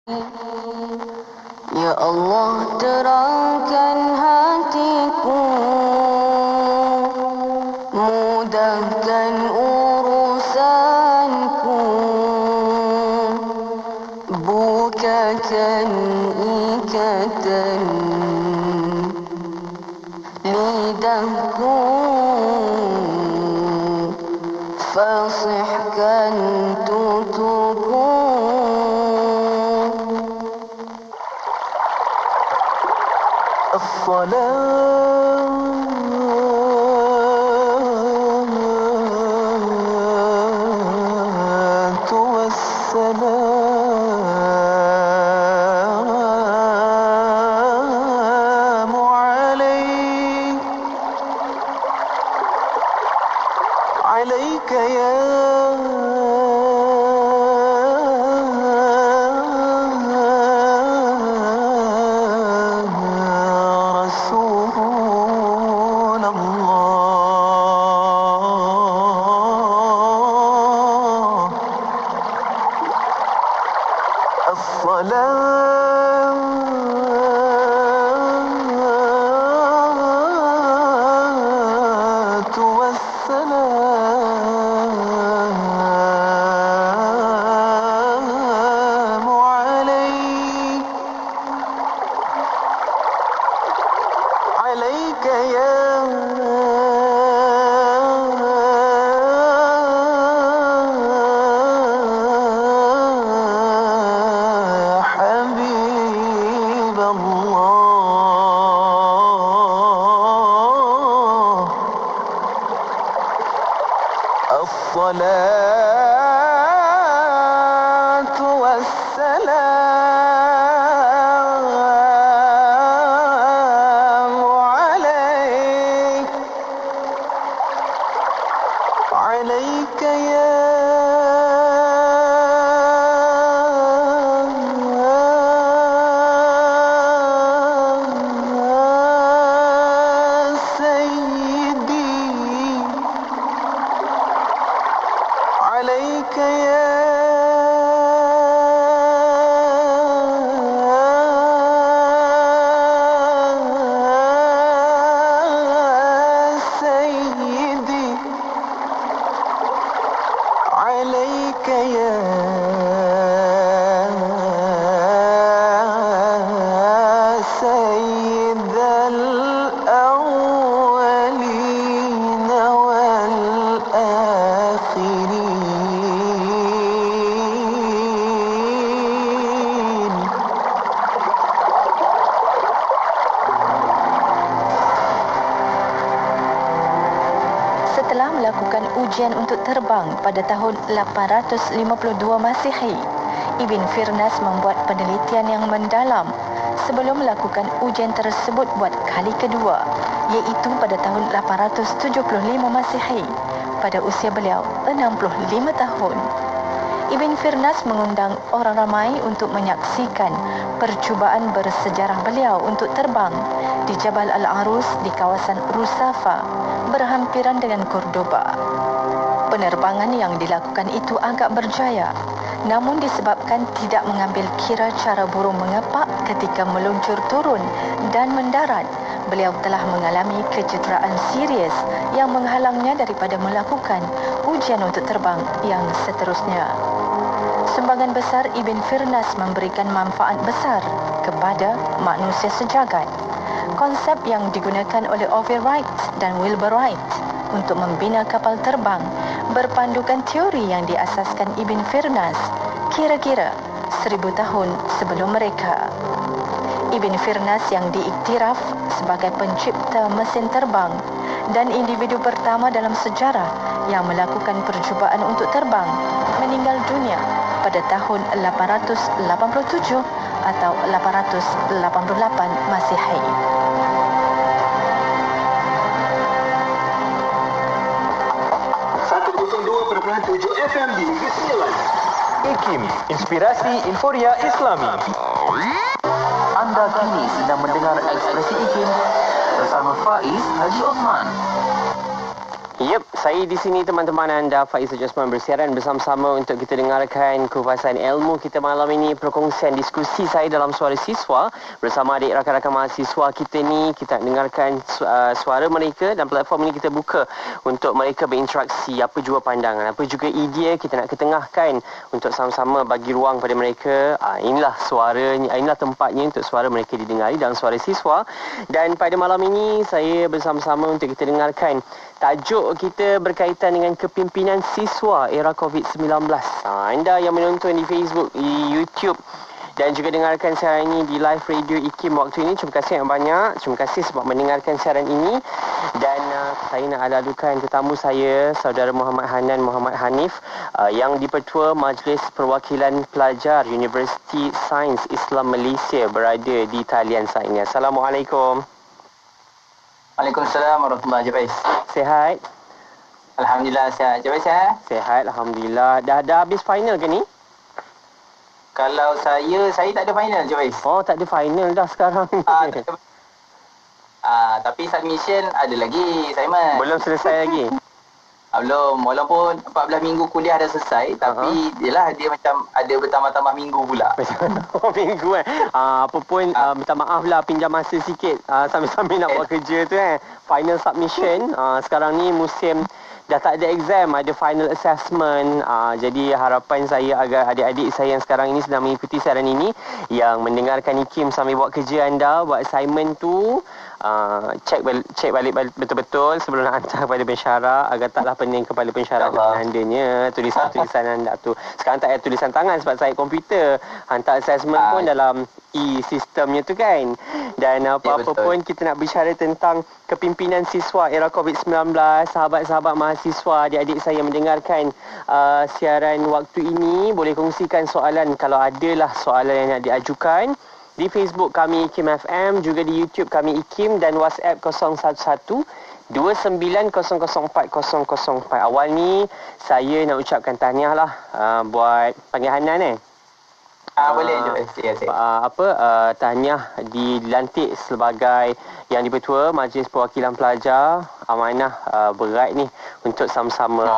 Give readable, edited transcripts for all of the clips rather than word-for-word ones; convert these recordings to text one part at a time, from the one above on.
Ya Allah, terangkan hatiku, mudahkan urusanku, bukakan ikatan lidahku, fasihkan tutuku. الصلاة والسلام عليك يا رسول الله. الصلاة والسلام عليك يا حبيب الله. الصلاة والسلام عليك يا سيدي، عليك يا سيدي، عليك يا سيد الأولين والآخرين. Setelah melakukan ujian untuk terbang pada tahun 852 Masihi, Ibn Firnas membuat penelitian yang mendalam sebelum melakukan ujian tersebut buat kali kedua, iaitu pada tahun 875 Masihi, pada usia beliau 65 tahun. Ibn Firnas mengundang orang ramai untuk menyaksikan percubaan bersejarah beliau untuk terbang di Jabal Al-Arus di kawasan Rusafa, berhampiran dengan Cordoba. Penerbangan yang dilakukan itu agak berjaya, namun disebabkan tidak mengambil kira cara burung mengepak ketika meluncur turun dan mendarat, beliau telah mengalami kecederaan serius yang menghalangnya daripada melakukan ujian untuk terbang yang seterusnya. Sumbangan besar Ibn Firnas memberikan manfaat besar kepada manusia sejagat. Konsep yang digunakan oleh Orville Wright dan Wilbur Wright untuk membina kapal terbang berpandukan teori yang diasaskan Ibn Firnas kira-kira 1000 tahun sebelum mereka. Ibn Firnas yang diiktiraf sebagai pencipta mesin terbang dan individu pertama dalam sejarah yang melakukan percubaan untuk terbang meninggal dunia pada tahun 887 atau 888 Masihi. FM di Negeri Sembilan. IKIM, Inspirasi Inforia Islami. Anda kini sedang mendengar Ekspresi IKIM bersama Faiz Haji Osman. Yep, saya di sini teman-teman anda, Faiz Jasman bersiaran bersama-sama untuk kita dengarkan kupasan ilmu kita malam ini, perkongsian diskusi saya dalam Suara Siswa bersama adik rakan-rakan mahasiswa kita ni. Kita dengarkan suara mereka dan platform ini kita buka untuk mereka berinteraksi, apa jua pandangan, apa juga idea kita nak ketengahkan untuk sama-sama bagi ruang pada mereka. Inilah suaranya, inilah tempatnya untuk suara mereka didengari dalam Suara Siswa. Dan pada malam ini saya bersama-sama untuk kita dengarkan tajuk kita berkaitan dengan kepimpinan siswa era COVID-19. Anda yang menonton di Facebook, di YouTube dan juga dengarkan siaran ini di live radio IKIM waktu ini, terima kasih yang banyak. Terima kasih sebab mendengarkan siaran ini. Dan saya nak lalukan tetamu saya, Saudara Muhammad Hanan Muhammad Hanif, yang di-Pertua Majlis Perwakilan Pelajar Universiti Sains Islam Malaysia berada di talian saya ini. Assalamualaikum. Waalaikumsalam warahmatullahi wabarakatuh. Sihat? Alhamdulillah sihat. Jawab sihat? Sihat, Alhamdulillah. Dah habis final ke ni? Kalau saya tak ada final, Jawab. Oh, tak ada final dah sekarang. Tapi submission ada lagi, Simon. Belum selesai lagi? Belum. Walaupun 14 minggu kuliah dah selesai, tapi yelah dia macam ada bertambah-tambah minggu pula. Minggu apa pun minta maaf lah, pinjam masa sikit sambil-sambil nak buat kerja tu final submission. Sekarang ni musim dah tak ada exam, ada final assessment. Jadi harapan saya agar adik-adik saya yang sekarang ini sedang mengikuti siaran ini, yang mendengarkan IKIM sambil buat kerja anda, buat assignment tu, cek balik betul-betul sebelum nak hantar kepada pensyarah, agar taklah pening kepala pensyarah dengan andanya tulisan-tulisan anda tu. Sekarang tak ada tulisan tangan sebab saya komputer, hantar assessment pun dalam e-sistemnya tu kan. Dan apa-apa pun kita nak bicara tentang kepimpinan siswa era COVID-19. Sahabat-sahabat mahasiswa, adik-adik saya yang mendengarkan siaran waktu ini, boleh kongsikan soalan kalau adalah soalan yang nak diajukan di Facebook kami IKIM FM, juga di YouTube kami IKIM, dan WhatsApp 011 29004004. Awal ni saya nak ucapkan tahniah lah buat panggil Hanan Boleh tahniah dilantik sebagai yang di-Pertua Majlis Perwakilan Pelajar. Amanah berat ni untuk sama-sama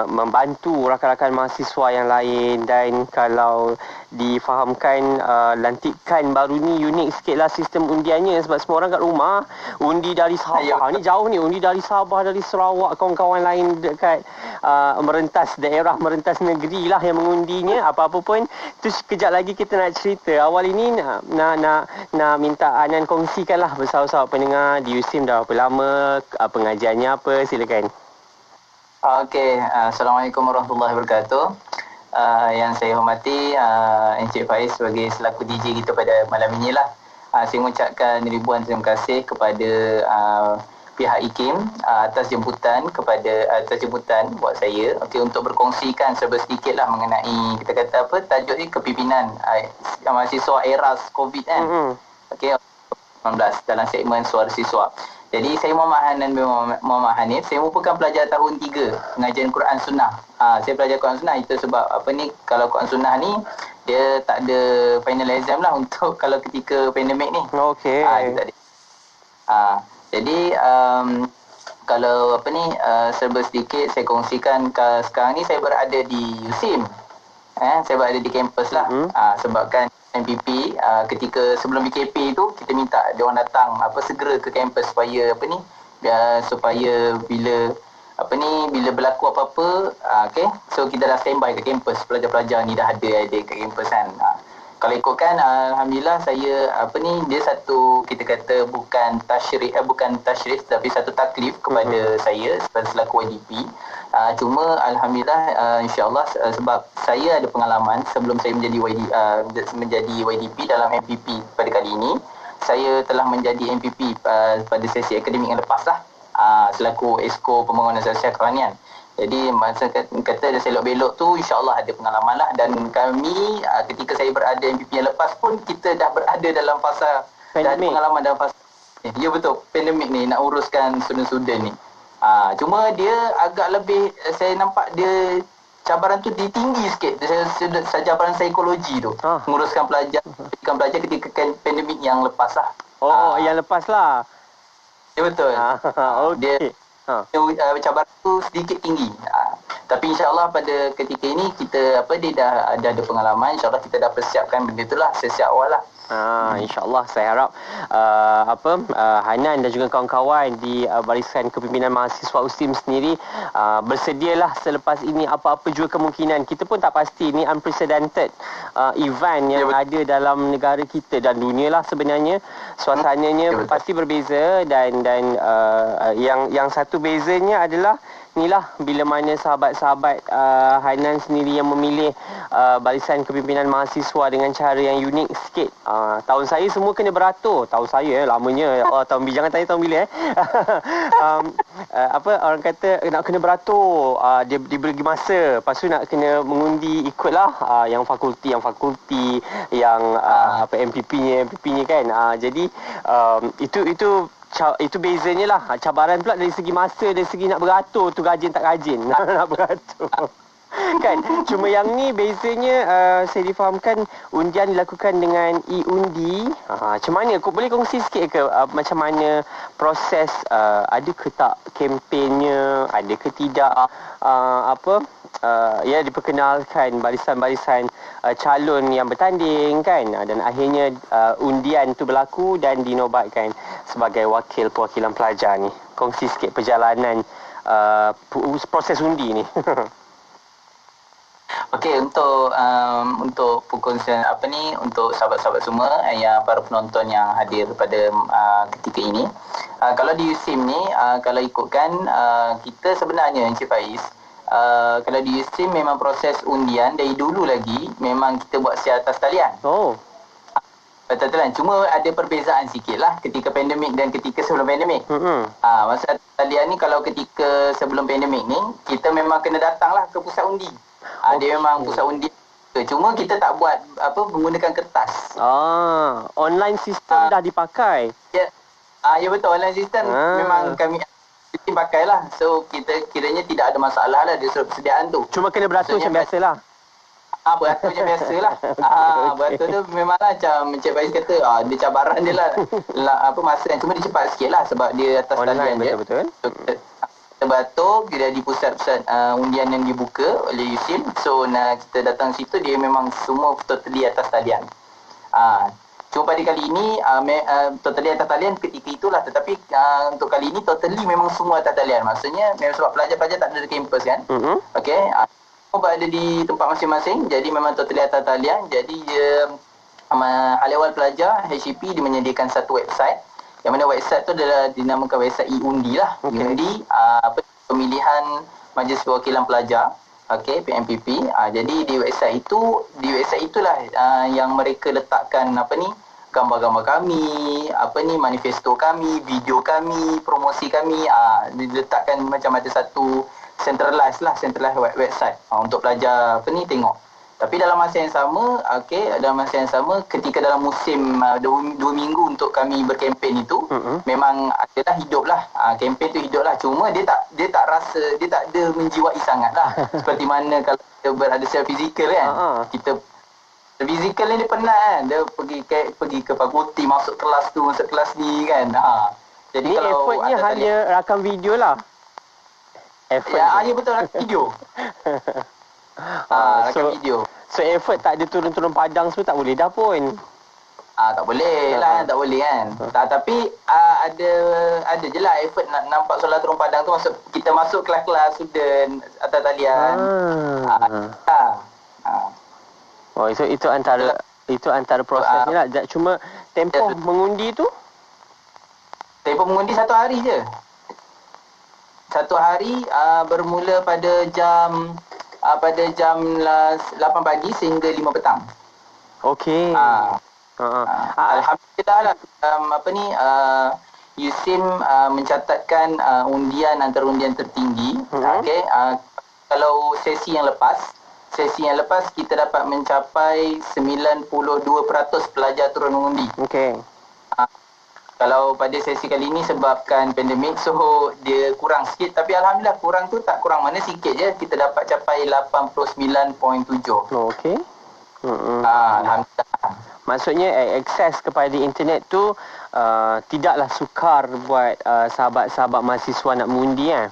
membantu rakan-rakan mahasiswa yang lain. Dan kalau difahamkan lantikan baru ni unik sikit lah sistem undiannya, sebab semua orang kat rumah undi dari Sabah. Ni jauh ni, undi dari Sabah, dari Sarawak, kawan-kawan lain dekat merentas daerah, merentas negeri lah yang mengundinya. Apa-apa pun tu sekejap lagi kita nak cerita. Awal ini nak minta Anan kongsikanlah bersama-sama pendengar di USIM dah berapa lama, pengajiannya apa, silakan. Okey, Assalamualaikum warahmatullahi wabarakatuh. Yang saya hormati Encik Faiz sebagai selaku DJ kita pada malam ini lah. Saya mengucapkan ribuan terima kasih kepada pihak IKIM atas jemputan buat saya, untuk berkongsikan sedikit lah mengenai, kita kata apa, tajuk ni kepimpinan mahasiswa era COVID kan. Okey, 19 dalam segmen Suara Siswa. Jadi saya Muhammad Hanif, saya merupakan pelajar tahun 3 pengajian Quran Sunnah. Saya pelajar Quran Sunnah itu sebab kalau Quran Sunnah ni dia tak ada final exam lah untuk kalau ketika pandemik ni. Okey. Jadi kalau serba sedikit saya kongsikan, sekarang ni saya berada di USIM. Saya berada di kampus lah. Sebabkan MPP ketika sebelum BKP tu kita minta dia orang datang segera ke kampus supaya supaya bila berlaku apa-apa, so kita dah standby ke kampus, pelajar-pelajar ni dah ada kat kampus kan. Kalau ikutkan alhamdulillah saya dia satu, kita kata bukan tashrif tapi satu taklif kepada saya selaku YDP. Cuma alhamdulillah insya-Allah sebab saya ada pengalaman sebelum saya menjadi YDP dalam MPP pada kali ini, saya telah menjadi MPP pada sesi akademik yang lepas lah, selaku Esko Pembangunan Sosial Keranian. Jadi masa kata selok-belok tu insya-Allah ada pengalaman lah. Dan kami ketika saya berada MPP yang lepas pun kita dah berada dalam fasa dan pengalaman dalam fasa ya betul, pandemik ni nak uruskan student-student ni. Cuma dia agak lebih, saya nampak dia cabaran tu tinggi sikit, cabaran psikologi tu, menguruskan pelajar ketika pandemik yang lepas lah. Yang lepas lah. Ya betul. Okey. cabaran tu sedikit tinggi. Tapi insya-Allah pada ketika ini kita dia dah ada pengalaman, insya-Allah kita dah persiapkan benda itulah sesiap awal lah. InsyaAllah saya harap Hanan dan juga kawan-kawan di barisan kepimpinan mahasiswa USTIM sendiri bersedialah selepas ini apa-apa juga kemungkinan. Kita pun tak pasti, ni unprecedented event yang ada dalam negara kita dan dunia lah sebenarnya. Suasananya pasti berbeza dan yang satu bezanya adalah inilah bila mana sahabat-sahabat Hanan sendiri yang memilih barisan kepimpinan mahasiswa dengan cara yang unik sikit. Tahun saya semua kena beratur. Tahun saya lamanya. Tahun jangan tanya tahun bila orang kata nak kena beratur. Dia bagi masa. Lepas tu nak kena mengundi ikutlah yang fakulti yang MPP-nya kan. Jadi itu bezanya lah. Cabaran pula dari segi masa, dari segi nak beratur tu rajin tak rajin nak beratur. Kan? Cuma yang ni bezanya saya difahamkan undian dilakukan dengan e-undi. Macam mana? Boleh kongsi sikit ke macam mana proses, ada ke tak kempennya, ada ke tidak diperkenalkan barisan-barisan calon yang bertanding kan, dan akhirnya undian tu berlaku dan dinobatkan sebagai wakil perwakilan pelajar ni. Kongsi sikit perjalanan proses undi ni. Okey, untuk perkongsian untuk sahabat-sahabat semua yang para penonton yang hadir pada ketika ini. Kalau di USIM ni, kalau ikutkan kita sebenarnya Encik Faiz, kalau di USIM memang proses undian dari dulu lagi memang kita buat secara atas talian. Betul-betul. Cuma ada perbezaan sikit lah ketika pandemik dan ketika sebelum pandemik. Masa talian ni, kalau ketika sebelum pandemik ni, kita memang kena datang lah ke pusat undi. Dia memang pusat undi. Cuma kita tak buat menggunakan kertas. Online sistem dah dipakai. Ya betul, online sistem memang kami pakailah. So kita kiranya tidak ada masalah lah dari sudut persediaan tu. Cuma kena beratur macam biasalah. Beratur macam biasalah. Beratur tu memanglah macam Encik Faiz kata, dia cabaran dia lah. Masa yang cuma dia cepat sikit lah sebab dia atas talian dia. Betul-betul. So, kita beratur, dia di pusat-pusat undian yang dibuka oleh USIM. So kita datang situ, dia memang semua totally atas talian. Cuma pada kali ini totally atas talian ketika itulah, tetapi untuk kali ini totally memang semua atas talian. Maksudnya memang sebab pelajar-pelajar tak ada di kampus kan. Okey, berada di tempat masing-masing, jadi memang totally atas talian. Jadi hal awal pelajar HEP dia menyediakan satu website, yang mana website tu adalah dinamakan website e-undi lah. E-undi pemilihan Majlis Perwakilan Pelajar, okey, PMPP. Jadi di website itulah yang mereka letakkan gambar-gambar kami, manifesto kami, video kami, promosi kami, diletakkan macam ada satu centralized website untuk pelajar tengok. Tapi dalam masa yang sama, ketika dalam musim 2 minggu untuk kami berkempen itu, memang adalah hiduplah, kempen tu hiduplah. Cuma dia tak rasa, dia tak ada menjiwai sangatlah. Seperti mana kalau kita berada secara fizikal kan. Kita fizikal ni dia penat kan. Dia pergi ke fakulti, masuk kelas ni kan. Jadi ni kalau effortnya hanya rakam video lah. Ya betul, rakam video. Rakam video. So effort tak ada turun-turun padang semua tak boleh dah pun. Tak boleh lah, tak boleh kan. Tapi ada je lah effort nak nampak solat turun padang tu, kita masuk kelas-kelas student atas talian. So itu antara prosesnya lah. Cuma tempoh mengundi tu? Tempoh mengundi 1 hari je. 1 hari bermula pada jam 8 pagi sehingga 5 petang. Okey. Alhamdulillah lah, USIM mencatatkan undian antara undian tertinggi. Okey, kalau sesi yang lepas kita dapat mencapai 92% pelajar turun mengundi. Okey. Kalau pada sesi kali ini sebabkan pandemik, so dia kurang sikit. Tapi Alhamdulillah kurang tu tak kurang mana, sikit je. Kita dapat capai 89.7. Okey. Alhamdulillah. Maksudnya akses kepada internet tu tidaklah sukar buat sahabat-sahabat mahasiswa nak mengundi kan?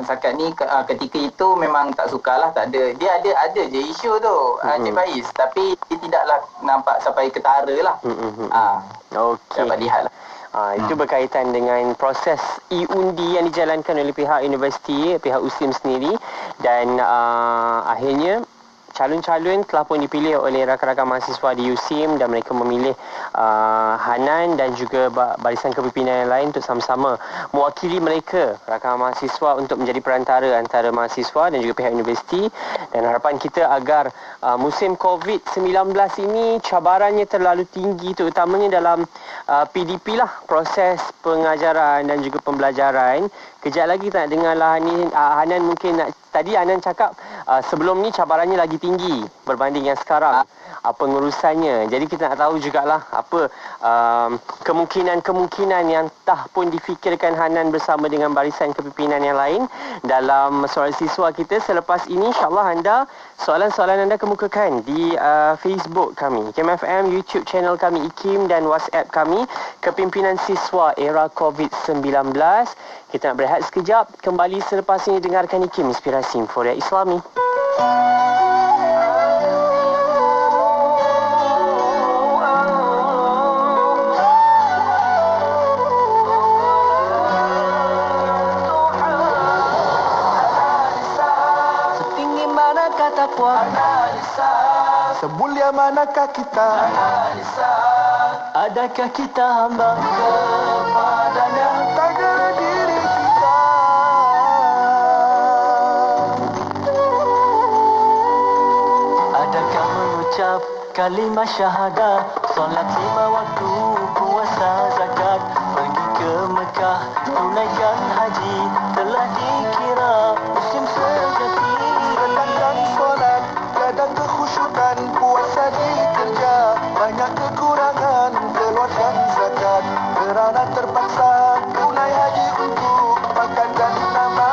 Setakat ni ketika itu memang tak sukarlah, tak ada. Dia ada je isu tu, Cik Faiz. Tapi dia tidaklah nampak sampai ketara lah. Okey. Dapat lihat lah. Itu berkaitan dengan proses e-undi yang dijalankan oleh pihak universiti, pihak USIM sendiri, dan akhirnya calon-calon telah pun dipilih oleh rakan-rakan mahasiswa di USIM dan mereka memilih Hanan dan juga barisan kepimpinan yang lain untuk sama-sama mewakili mereka, rakan mahasiswa, untuk menjadi perantara antara mahasiswa dan juga pihak universiti. Dan harapan kita agar musim COVID-19 ini cabarannya terlalu tinggi, terutamanya dalam PDP lah, proses pengajaran dan juga pembelajaran. Kejap lagi tak nak dengar lah ni, Hanan mungkin nak, tadi Hanan cakap sebelum ni cabarannya lagi tinggi berbanding yang sekarang, pengurusannya. Jadi kita nak tahu jugalah apa kemungkinan-kemungkinan yang tak pun difikirkan Hanan bersama dengan barisan kepimpinan yang lain dalam soalan siswa kita. Selepas ini insyaAllah anda, soalan-soalan anda kemukakan di Facebook kami, IKIM FM, YouTube channel kami IKIM, dan WhatsApp kami Kepimpinan Siswa Era COVID-19. Kita nak berehat sekejap, kembali selepas ini dengarkan IKIM Inspirasi Inforia Islami. Setinggi manakah takwa? Semulia manakah kita? Adakah kita hamba kepadanya? Tanya diri kita. Adakah mengucap kalimah syahadah, solat 5 waktu, puasa zakat, pergi ke Mekah, tunaikan haji, telah dikira muslim sejati. Rendahkan solat, tiada kekhusyukan, puasa dikerja, banyak kekurangan, keluarkan zakat, kerana terpaksa tunai haji untuk makan dan nama.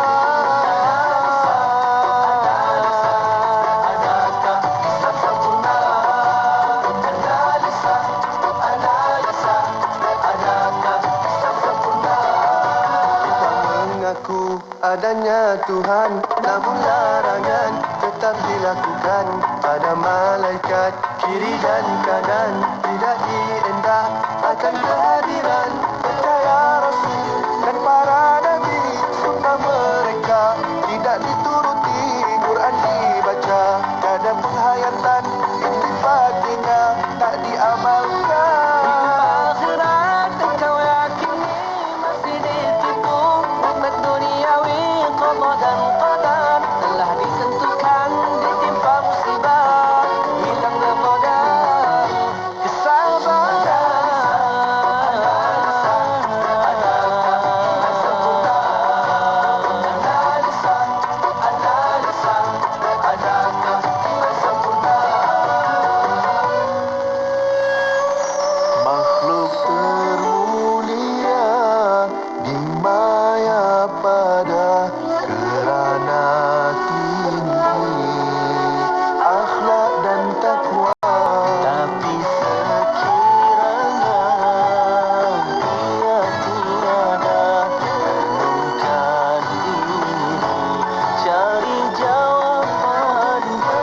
Adanya Tuhan, namun larangan tetap dilakukan pada malaikat kiri dan kanan, tidak diendah akan kehadiran percaya Rasul dan para nabi, sunnah mereka tidak dituruti, Quran dibaca, ada penghayatan intifatina tak diamalkan. Akhirat engkau yakini masih ditipu, nikmat duniawi qada dan qadar telah ditentukan, ditimpa musibah, hilang qadar, kesabaran. Makhluk termulia di maya pada kerana tinggi akhlak dan takwa. Tapi sekiranya dia tiada renungkan diri, cari jawabannya.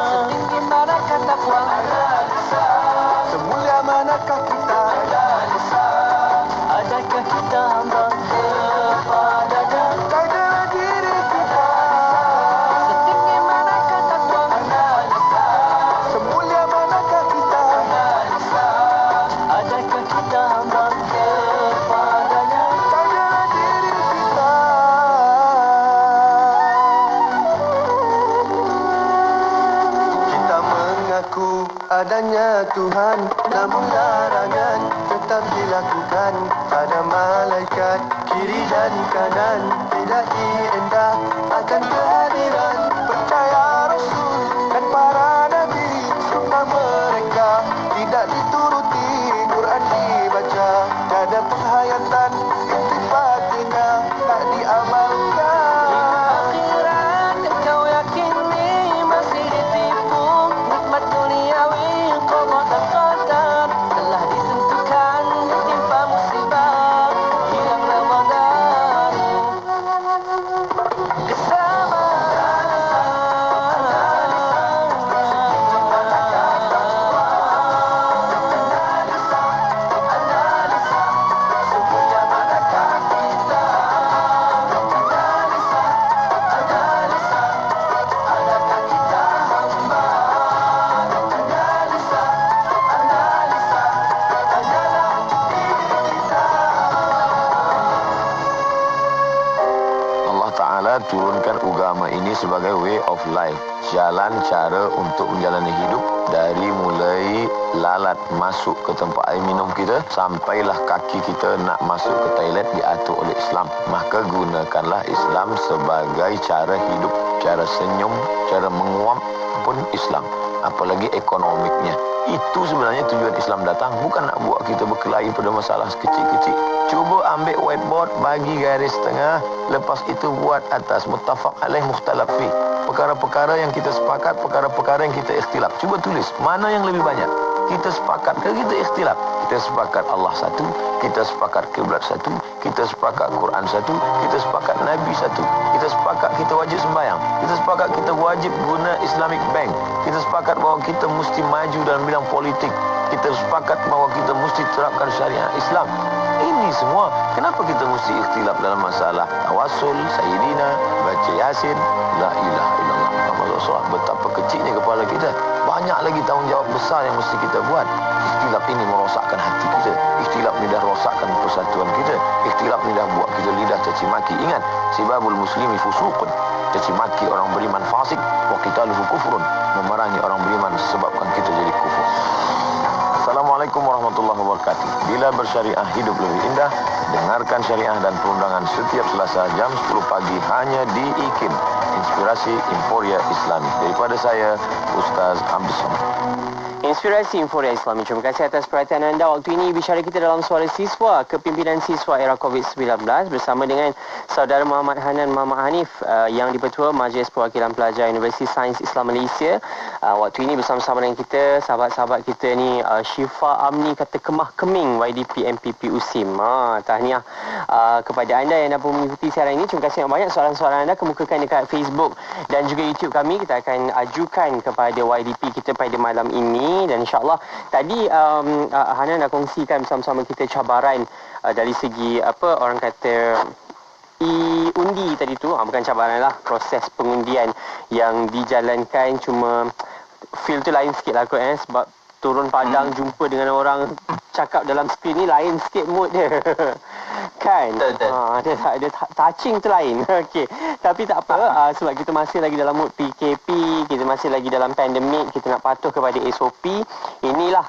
Setinggi manakah takwa? Semulia manakah kita? Adakah kita hamba kepadanya? Tanya diri kita. Setinggi manakah takwa? Semulia manakah kita? Adakah kita hamba kepadanya? Tanya diri kita. Kita mengaku adanya Tuhan, namun larangan tetap dilakukan pada malaikat kiri dan kanan, tidak diendah akan kehadiran percaya Rasul dan para nabi, sunnah mereka tidak dituruti, Quran dibaca, tiada penghayatan intifatina tak diamalkan. Akhirat engkau yakini masih ditipu, turunkan agama ini sebagai way of life, jalan cara untuk menjalani hidup, dari mulai lalat masuk ke tempat air minum kita sampailah kaki kita nak masuk ke toilet diatur oleh Islam. Maka gunakanlah Islam sebagai cara hidup, cara senyum, cara menguap pun Islam, apalagi ekonomiknya. Itu sebenarnya tujuan Islam datang, bukan nak buat kita berkelahi pada masalah kecil-kecil. Cuba ambil whiteboard, bagi garis tengah, lepas itu buat atas muttafaq alaih mukhtalaf fi. Perkara-perkara yang kita sepakat, perkara-perkara yang kita ikhtilaf. Cuba tulis, mana yang lebih banyak? Kita sepakat ke kita ikhtilaf? Kita sepakat Allah satu, kita sepakat kiblat satu, kita sepakat Quran satu, kita sepakat Nabi satu, kita sepakat kita wajib sembahyang, kita sepakat kita wajib guna Islamic Bank, kita sepakat bahawa kita mesti maju dalam bidang politik, kita sepakat bahawa kita mesti terapkan syariat Islam. Ini semua, kenapa kita mesti ikhtilaf dalam masalah tawassul, sayyidina, baca yasin, la ilaha illallah Muhammad Rasulullah? Betapa kecilnya kepala kita. Banyak lagi tanggungjawab besar yang mesti kita buat. Ikhtilaf ini merosakkan hati kita. Ikhtilaf ini dah rosakkan persatuan kita. Ikhtilaf ini dah buat kita lidah caci maki. Ingat, sibabul muslimi fusuqun. Caci maki orang beriman fasik, wa qitaluhu kufrun. Memerangi orang beriman sebabkan kita jadi kufur. Assalamualaikum warahmatullahi wabarakatuh. Bila bersyariah hidup lebih indah, dengarkan syariah dan perundangan setiap Selasa jam 10 pagi hanya di IKIM, Inspirasi Inforia Islami. Daripada saya, Ustaz Abdul Somad. Inspirasi Inforia Islami. Terima kasih atas perhatian anda. Waktu ini bicara kita dalam Suara Siswa, kepimpinan siswa era COVID-19 bersama dengan Saudara Muhammad Hanan Muhammad Hanif yang di-Pertua Majlis Perwakilan Pelajar Universiti Sains Islam Malaysia. Waktu ini bersama-sama dengan kita, sahabat-sahabat kita ni, Syifa Amni kata kemah keming YDP MPP USIM. Tahniah kepada anda yang dapat mengikuti siaran ini. Terima kasih yang banyak. Soalan-soalan anda kemukakan dekat Facebook dan juga YouTube kami. Kita akan ajukan kepada YDP kita pada malam ini. Dan insyaAllah tadi Hanan dah kongsikan bersama-sama kita cabaran dari segi apa orang kata undi tadi tu, bukan cabaran lah, proses pengundian yang dijalankan. Cuma feel tu lain sikit lah kot sebab turun padang jumpa dengan orang cakap dalam skrin ni lain sikit mood dia. Kan? Ada touching tu lain. Okey. Tapi tak apa, sebab kita masih lagi dalam mood PKP, kita masih lagi dalam pandemik, kita nak patuh kepada SOP. Inilah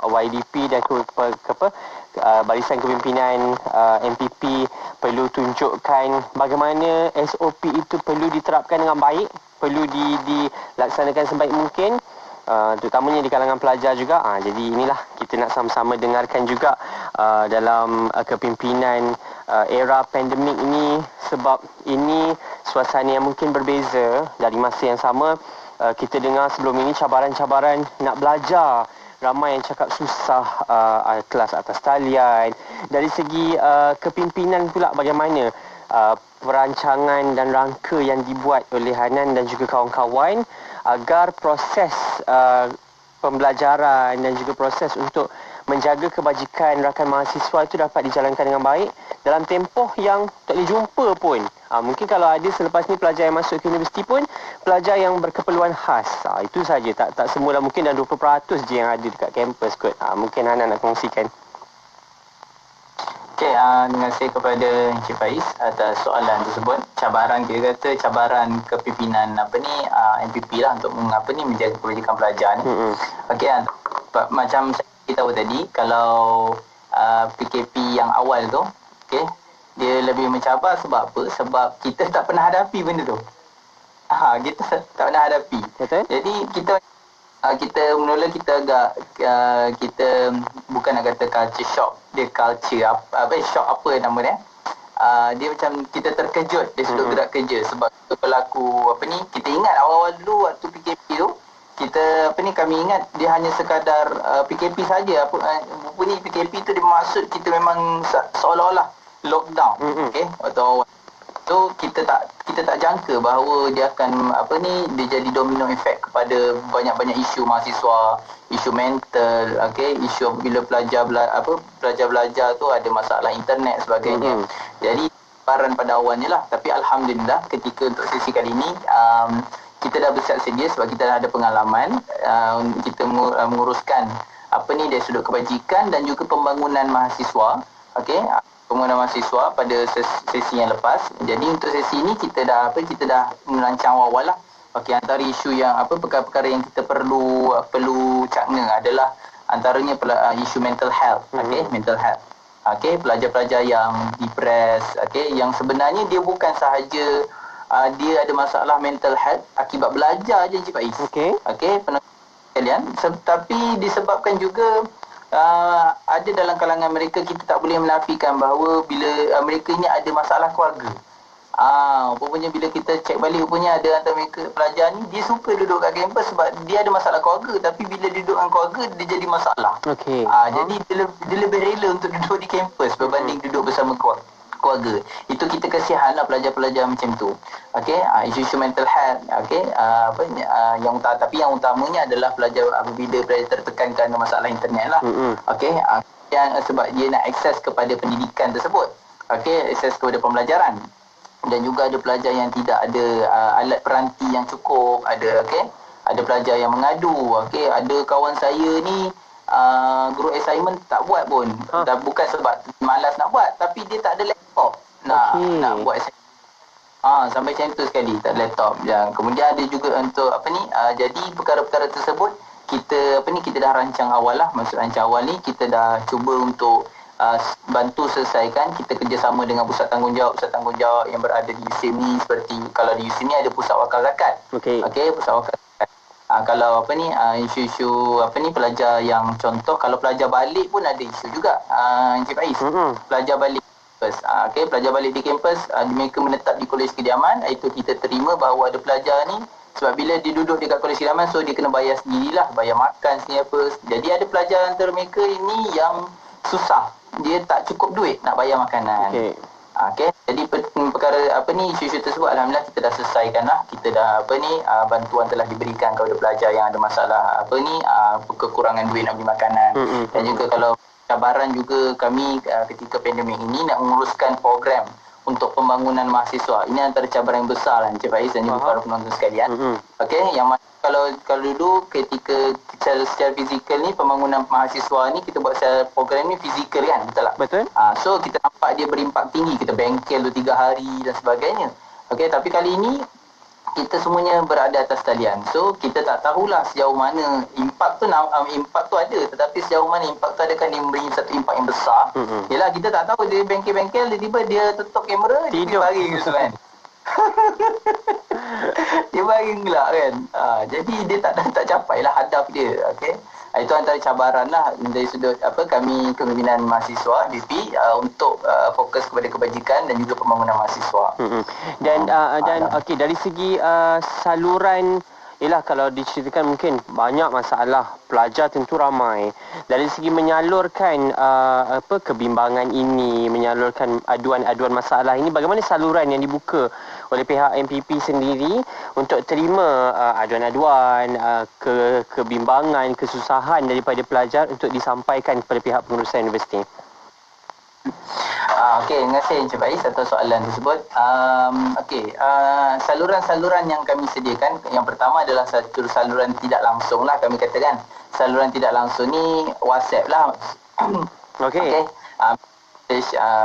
YDP dan Barisan Kepimpinan MPP perlu tunjukkan bagaimana SOP itu perlu diterapkan dengan baik, perlu dilaksanakan sebaik mungkin. Terutamanya di kalangan pelajar juga. Jadi inilah kita nak sama-sama dengarkan juga dalam kepimpinan era pandemik ini, sebab ini suasana yang mungkin berbeza dari masa yang sama. Kita dengar sebelum ini cabaran-cabaran nak belajar. Ramai yang cakap susah, kelas atas talian. Dari segi kepimpinan pula bagaimana perancangan dan rangka yang dibuat oleh Hanan dan juga kawan-kawan agar proses pembelajaran dan juga proses untuk menjaga kebajikan rakan mahasiswa itu dapat dijalankan dengan baik dalam tempoh yang tak boleh jumpa pun. Mungkin kalau ada selepas ni pelajar yang masuk ke universiti pun pelajar yang berkeperluan khas. Itu saja, tak semula mungkin dan 20% je yang ada dekat kampus kot. Mungkin Hanan nak kongsikan. Okey, terima kasih kepada Encik Faiz atas soalan tersebut. Cabaran, kita kata cabaran kepimpinan MPP lah untuk menjaga kebajikan pelajar ni. Okey, macam kita tahu tadi, kalau PKP yang awal tu, okey, dia lebih mencabar sebab apa? Sebab kita tak pernah hadapi benda tu. Kita tak pernah hadapi. Betul? Jadi kita mula kita agak kita bukan nak kata culture shock, dia culture shock apa nama dia, dia macam kita terkejut dari sudut gerak kerja sebab berlaku kita ingat awal-awal dulu waktu PKP tu kita kami ingat dia hanya sekadar PKP saja. Bunyi PKP tu dia maksud kita memang seolah-olah lockdown, okey, atau so kita tak jangka bahawa dia akan dia jadi domino effect kepada banyak-banyak isu mahasiswa, isu mental, okey, isu bila pelajar belajar tu ada masalah internet sebagainya. Jadi paran pada awalnya lah, tapi alhamdulillah ketika untuk sesi kali ini kita dah bersiap sedia sebab kita dah ada pengalaman kita menguruskan dari sudut kebajikan dan juga pembangunan mahasiswa, okey. Pemenang mahasiswa pada sesi yang lepas. Jadi untuk sesi ini kita dah merancang awal lah. Okey, antara isu yang perkara-perkara yang kita perlu cakna adalah antaranya isu mental health. Okey, mental health. Okey, pelajar-pelajar yang depres, okey, yang sebenarnya dia bukan sahaja dia ada masalah mental health akibat belajar je Encik Faiz. Okey, penonton sekalian, tapi disebabkan juga ada dalam kalangan mereka, kita tak boleh menafikan bahawa bila mereka ini ada masalah keluarga. Rupanya bila kita cek balik, rupanya ada antara mereka pelajar ni dia suka duduk kat kampus sebab dia ada masalah keluarga, tapi bila duduk dengan keluarga dia jadi masalah. Jadi dia lebih rela untuk duduk di kampus berbanding duduk bersama keluarga. Itu kita kasihanlah pelajar-pelajar macam tu. Okey, isu-isu mental health, okey, tapi yang utamanya adalah pelajar apabila pelajar tertekan kerana masalah internet lah. Okey, yang sebab dia nak akses kepada pendidikan tersebut. Okey, akses kepada pembelajaran. Dan juga ada pelajar yang tidak ada alat peranti yang cukup, ada pelajar yang mengadu. Okey, ada kawan saya ni guru assignment tak buat pun. Bukan sebab malas nak buat, tapi dia tak ada laptop nak buat assignment. Sampai macam tu sekali, tak ada laptop. Dan kemudian ada juga untuk jadi perkara-perkara tersebut kita dah rancang awal lah. Maksud rancang awal ni kita dah cuba untuk bantu selesaikan. Kita kerjasama dengan pusat tanggungjawab yang berada di USIM ni. Seperti kalau di USIM ni ada pusat wakal zakat. Okey, pusat wakal zakat. Kalau isu-isu pelajar yang contoh, kalau pelajar balik pun ada isu juga Encik Faiz. Pelajar balik kampus. Pelajar balik di kampus, mereka menetap di kolej kediaman. Itu kita terima bahawa ada pelajar ni sebab bila dia duduk dekat kolej kediaman, so dia kena bayar sendirilah, bayar makan sendiri apa. Jadi ada pelajar antara mereka ini yang susah, dia tak cukup duit nak bayar makanan. Jadi perkara isu-isu tersebut alhamdulillah kita dah selesaikan lah. Kita dah bantuan telah diberikan kepada pelajar yang ada masalah kekurangan duit nak beli makanan. Dan juga kalau cabaran juga kami ketika pandemik ini nak menguruskan program untuk pembangunan mahasiswa. Ini antara cabaran yang besar lah Encik Faiz dan juga para penonton sekalian. Okey, yang kalau dulu ketika secara fizikal ni pembangunan mahasiswa ni kita buat secara program ni fizikal kan, betul tak? Betul. So kita nampak dia berimpak tinggi, kita bengkel 2-3 hari dan sebagainya. Okey, tapi kali ini kita semuanya berada atas talian. So kita tak tahulah sejauh mana impak tu ada, tetapi sejauh mana impak tu adakah dia memberi satu impak yang besar. Yalah, kita tak tahu dia bengkel-bengkel tiba-tiba dia tutup kamera, dia baring gitu kan. Dia baring pula kan. Jadi dia tak capailah hadaf dia. Okey. Itu antara cabaran lah dari sudut kami kepimpinan mahasiswa BP untuk fokus kepada kebajikan dan juga pembangunan mahasiswa. Dan okey, dari segi saluran, ialah kalau diceritakan mungkin banyak masalah, pelajar tentu ramai. Dari segi menyalurkan kebimbangan ini, menyalurkan aduan-aduan masalah ini, bagaimana saluran yang dibuka oleh pihak MPP sendiri untuk terima aduan-aduan, kebimbangan, kesusahan daripada pelajar untuk disampaikan kepada pihak pengurusan universiti? Okey, terima kasih Encik Faiz atas soalan tersebut. Saluran-saluran yang kami sediakan, yang pertama adalah satu saluran tidak langsung lah kami katakan. Saluran tidak langsung ni WhatsApp lah.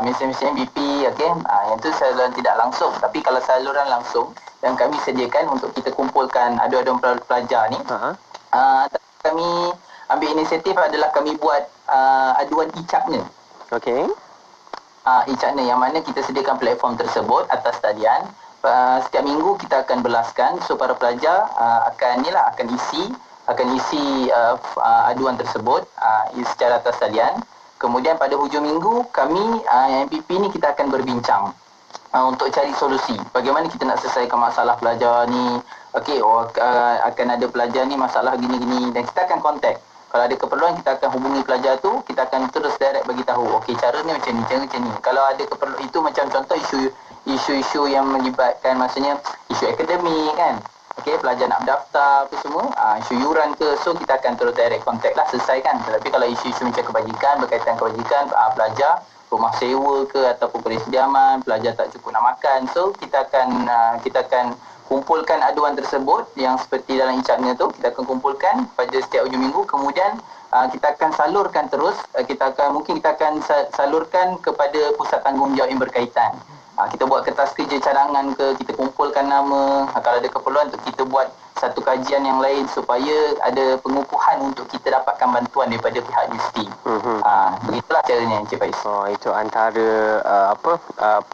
Mesej MPP, yang tu saluran tidak langsung. Tapi kalau saluran langsung yang kami sediakan untuk kita kumpulkan aduan-aduan pelajar ni, kami ambil inisiatif adalah kami buat aduan e-cakna. E-cakna yang mana kita sediakan platform tersebut atas talian. Setiap minggu kita akan belaskan, so para pelajar akan isi aduan tersebut secara atas talian. Kemudian pada hujung minggu kami MPP ni kita akan berbincang untuk cari solusi. Bagaimana kita nak selesaikan masalah pelajar ni. Akan ada pelajar ni masalah gini-gini dan kita akan kontak. Kalau ada keperluan kita akan hubungi pelajar tu, kita akan terus direct bagi tahu. Okey, cara ni macam ni, cara macam ni. Kalau ada keperluan itu macam contoh isu-isu yang melibatkan maksudnya isu akademik kan. Okey, pelajar nak berdaftar apa semua, isu yuran ke, so kita akan terus direct contact lah, selesaikan. Tetapi kalau isu-isu macam kebajikan, berkaitan kebajikan, pelajar rumah sewa ke ataupun kolej kediaman, pelajar tak cukup nak makan, so kita akan kumpulkan aduan tersebut yang seperti dalam e-chatnya tu, kita akan kumpulkan pada setiap hujung minggu. Kemudian kita akan salurkan terus, kita akan salurkan kepada pusat tanggungjawab yang berkaitan. Kita buat kertas kerja cadangan ke, kita kumpulkan nama, kalau ada keperluan untuk kita buat satu kajian yang lain supaya ada pengukuhan untuk kita dapatkan bantuan daripada pihak universiti. Begitulah caranya Encik Faiz. Itu antara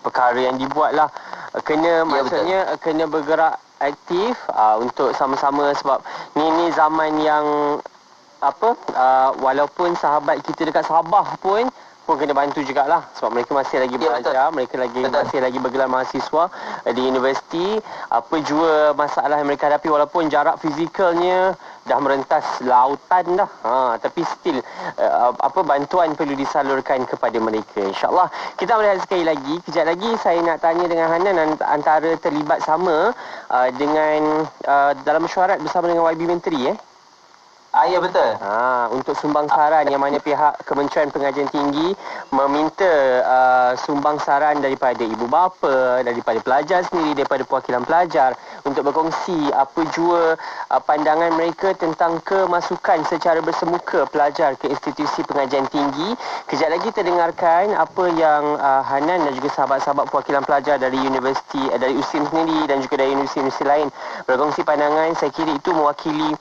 perkara yang dibuatlah. Maksudnya kena bergerak aktif untuk sama-sama, sebab ni zaman yang walaupun sahabat kita dekat Sabah pun kena bantu jugalah, sebab mereka masih lagi belajar, mereka masih lagi bergelar mahasiswa di universiti. Apa jua masalah yang mereka hadapi, walaupun jarak fizikalnya dah merentas lautan dah, tapi still bantuan perlu disalurkan kepada mereka. InsyaAllah kita melihat sekali lagi. Kejap lagi saya nak tanya dengan Hanan antara terlibat sama dengan dalam mesyuarat bersama dengan YB Menteri. Ya, betul. Untuk sumbang saran yang mana pihak Kementerian Pengajian Tinggi meminta sumbang saran daripada ibu bapa, daripada pelajar sendiri, daripada perwakilan pelajar untuk berkongsi apa jua pandangan mereka tentang kemasukan secara bersemuka pelajar ke institusi pengajian tinggi. Kejap lagi kita dengarkan apa yang Hanan dan juga sahabat-sahabat perwakilan pelajar dari universiti, dari USIM sendiri dan juga dari universiti-universiti lain berkongsi pandangan. Saya kira itu mewakili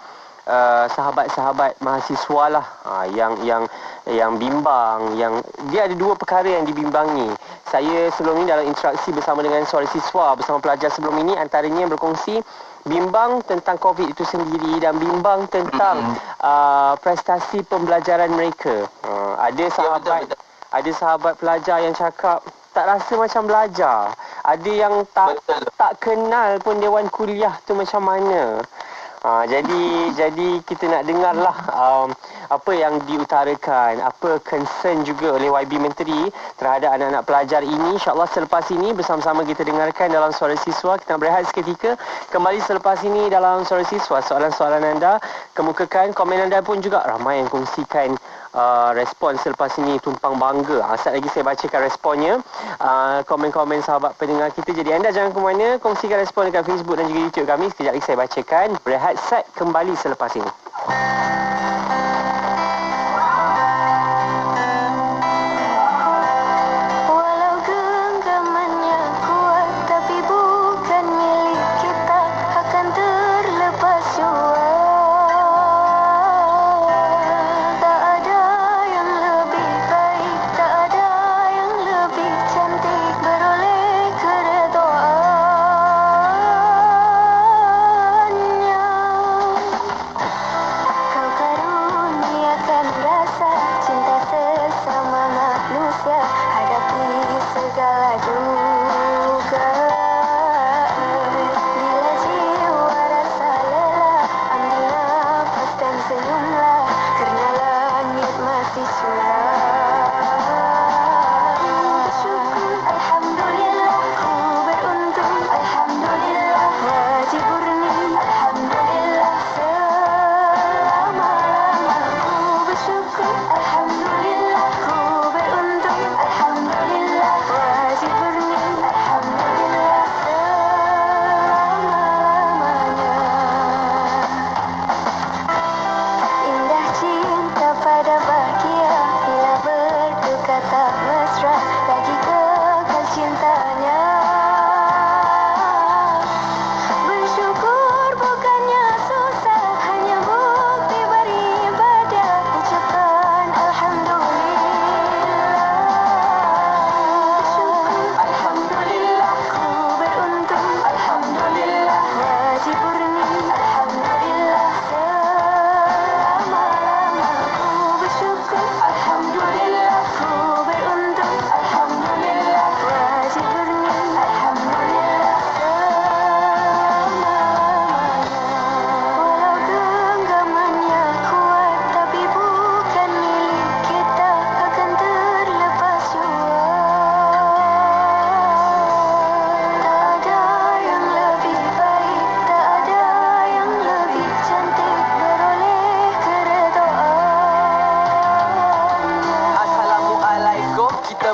sahabat-sahabat mahasiswa lah yang bimbang, yang dia ada dua perkara yang dibimbangi. Saya sebelum ini dalam interaksi bersama dengan suara siswa bersama pelajar sebelum ini, antaranya berkongsi bimbang tentang COVID itu sendiri dan bimbang tentang prestasi pembelajaran mereka. Ada sahabat pelajar yang cakap tak rasa macam belajar. Ada yang tak kenal pun dewan kuliah tu macam mana. Jadi kita nak dengarlah apa yang diutarakan, apa concern juga oleh YB Menteri terhadap anak-anak pelajar ini. InsyaAllah selepas ini bersama-sama kita dengarkan dalam Suara Siswa. Kita berehat seketika, kembali selepas ini dalam Suara Siswa. Soalan-soalan anda kemukakan, komen anda pun juga ramai yang kongsikan respon selepas ini tumpang bangga. Saat lagi saya bacakan responnya, komen-komen sahabat pendengar kita. Jadi anda jangan ke mana, kongsikan respon dekat Facebook dan juga YouTube kami. Sekejap lagi saya bacakan. Berehat set, kembali selepas ini.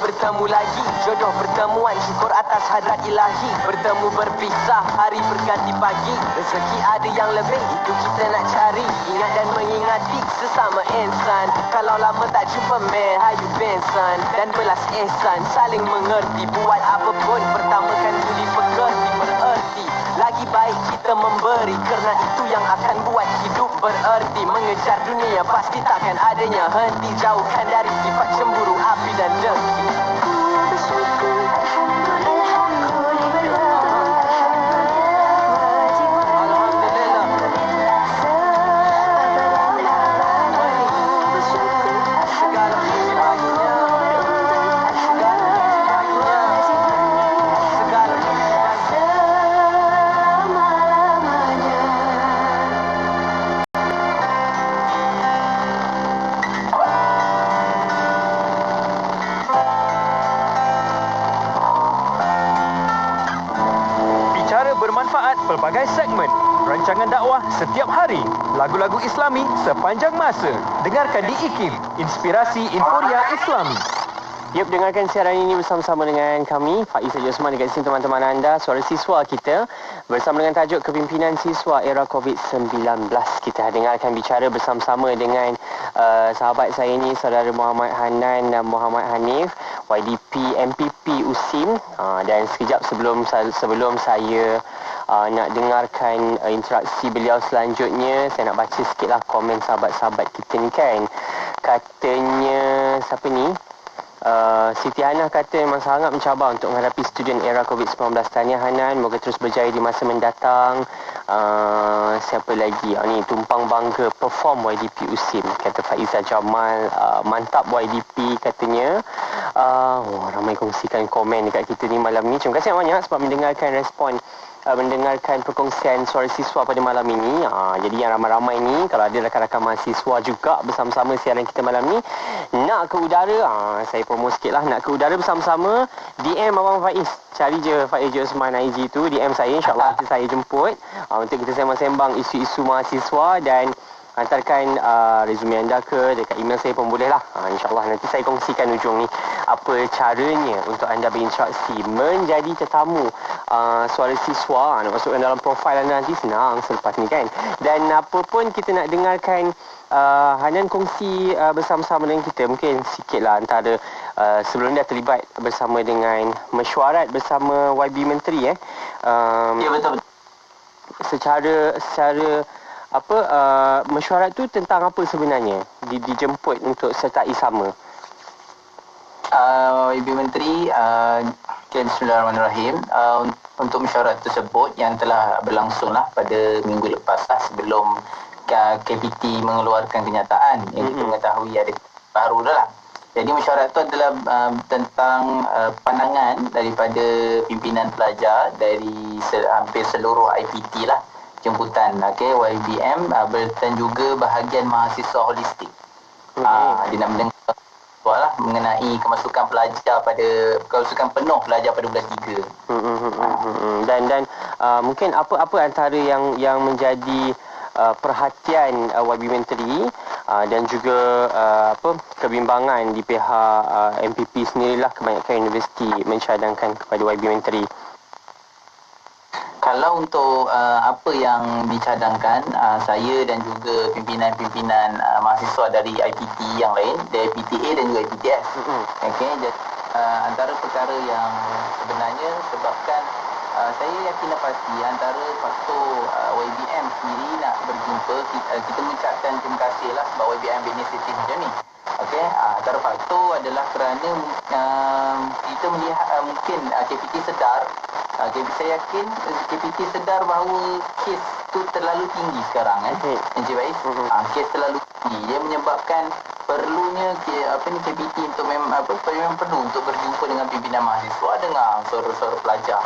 bertemu lagi, jodoh pertemuan, syukur atas hadrat ilahi. Bertemu berpisah, hari berganti pagi, rezeki ada yang lebih, itu kita nak cari. Ingat dan mengingati, sesama insan. Kalau lama tak jumpa man, how you been son? Dan belas ihsan, saling mengerti. Buat apapun, pertamakan budi pekerti bererti. Lagi baik kita memberi, kerana itu yang akan buat hidup bererti. Mengejar dunia pasti takkan adanya henti. Jauhkan dari sifat cemburu, api dan dengki. Bermanfaat pelbagai segmen, rancangan dakwah setiap hari, lagu-lagu Islami sepanjang masa. Dengarkan di IKIM, Inspirasi Inforia Islami. Yep, dengarkan siaran ini bersama-sama dengan kami, Faiz Haji Osman, dekat sini teman-teman anda, suara siswa kita, bersama dengan tajuk Kepimpinan Siswa Era COVID-19. Kita dengarkan bicara bersama-sama dengan sahabat saya ini, saudara Muhammad Hanan dan Muhammad Hanif, YDP MPP USIM. Dan sekejap sebelum saya nak dengarkan interaksi beliau selanjutnya, saya nak baca sikitlah komen sahabat-sahabat kita ni kan. Katanya, siapa ni? Siti Hanah kata memang sangat mencabar untuk menghadapi student era COVID-19. Tahniah Hanan, moga terus berjaya di masa mendatang. Siapa lagi? Ni tumpang bangga perform YDP USIM, kata Faizah Jamal. Mantap YDP katanya. Ramai kongsikan komen dekat kita ni malam ni. Terima kasih banyak sebab mendengarkan respon, mendengarkan perkongsian suara siswa pada malam ini. Jadi yang ramai-ramai ni, kalau ada rakan-rakan mahasiswa juga bersama-sama siaran kita malam ni, nak ke udara, saya promo sikit lah, nak ke udara bersama-sama, DM Abang Faiz, cari je Faiz Haji Osman IG tu, DM saya, insyaAllah nanti saya jemput untuk kita sembang-sembang isu-isu mahasiswa, dan hantarkan resume anda ke dekat email saya pun boleh lah. InsyaAllah nanti saya kongsikan ujung ni apa caranya untuk anda berinteraksi menjadi tetamu suara siswa. Nak masukkan dalam profil anda nanti senang selepas ni kan. Dan apa pun kita nak dengarkan Hanan kongsi bersama-sama dengan kita. Mungkin sikit lah antara sebelum dia terlibat bersama dengan mesyuarat bersama YB Menteri ya, betul. Secara mesyuarat tu tentang apa sebenarnya? Dijemput untuk sertai sama. YB Menteri, Bismillahirrahmanirrahim. Untuk mesyuarat tersebut yang telah berlangsung lah pada minggu lepas lah, sebelum KPT mengeluarkan kenyataan yang kita mengetahui ada baru dah lah. Jadi mesyuarat itu adalah tentang pandangan daripada pimpinan pelajar dari hampir seluruh IPT lah, jemputan YBM, dan juga bahagian mahasiswa holistik. Dia nak mendengar lah mengenai kemasukan penuh pelajar pada bulan 3. Dan mungkin apa antara yang menjadi perhatian YB Menteri dan juga kebimbangan di pihak MPP sendirilah, kebanyakan universiti mencadangkan kepada YB Menteri. Kalau untuk apa yang dicadangkan, saya dan juga pimpinan-pimpinan mahasiswa dari IPT yang lain, dari IPTA dan juga IPTS. Jadi antara perkara yang sebenarnya sebabkan saya yakin pasti antara faktor YBM sendiri nak berjumpa, kita mengucapkan terima kasih lah sebab YBM berinisiatif macam ni. Antara faktor adalah kerana kita melihat mungkin KPT sedar, saya yakin KPT sedar bahawa kes tu terlalu tinggi sekarang Encik Faiz. Kes terlalu tinggi, dia menyebabkan perlunya KPT untuk memang perlu untuk berjumpa dengan pimpinan mahasiswa, dengan suara-suara pelajar.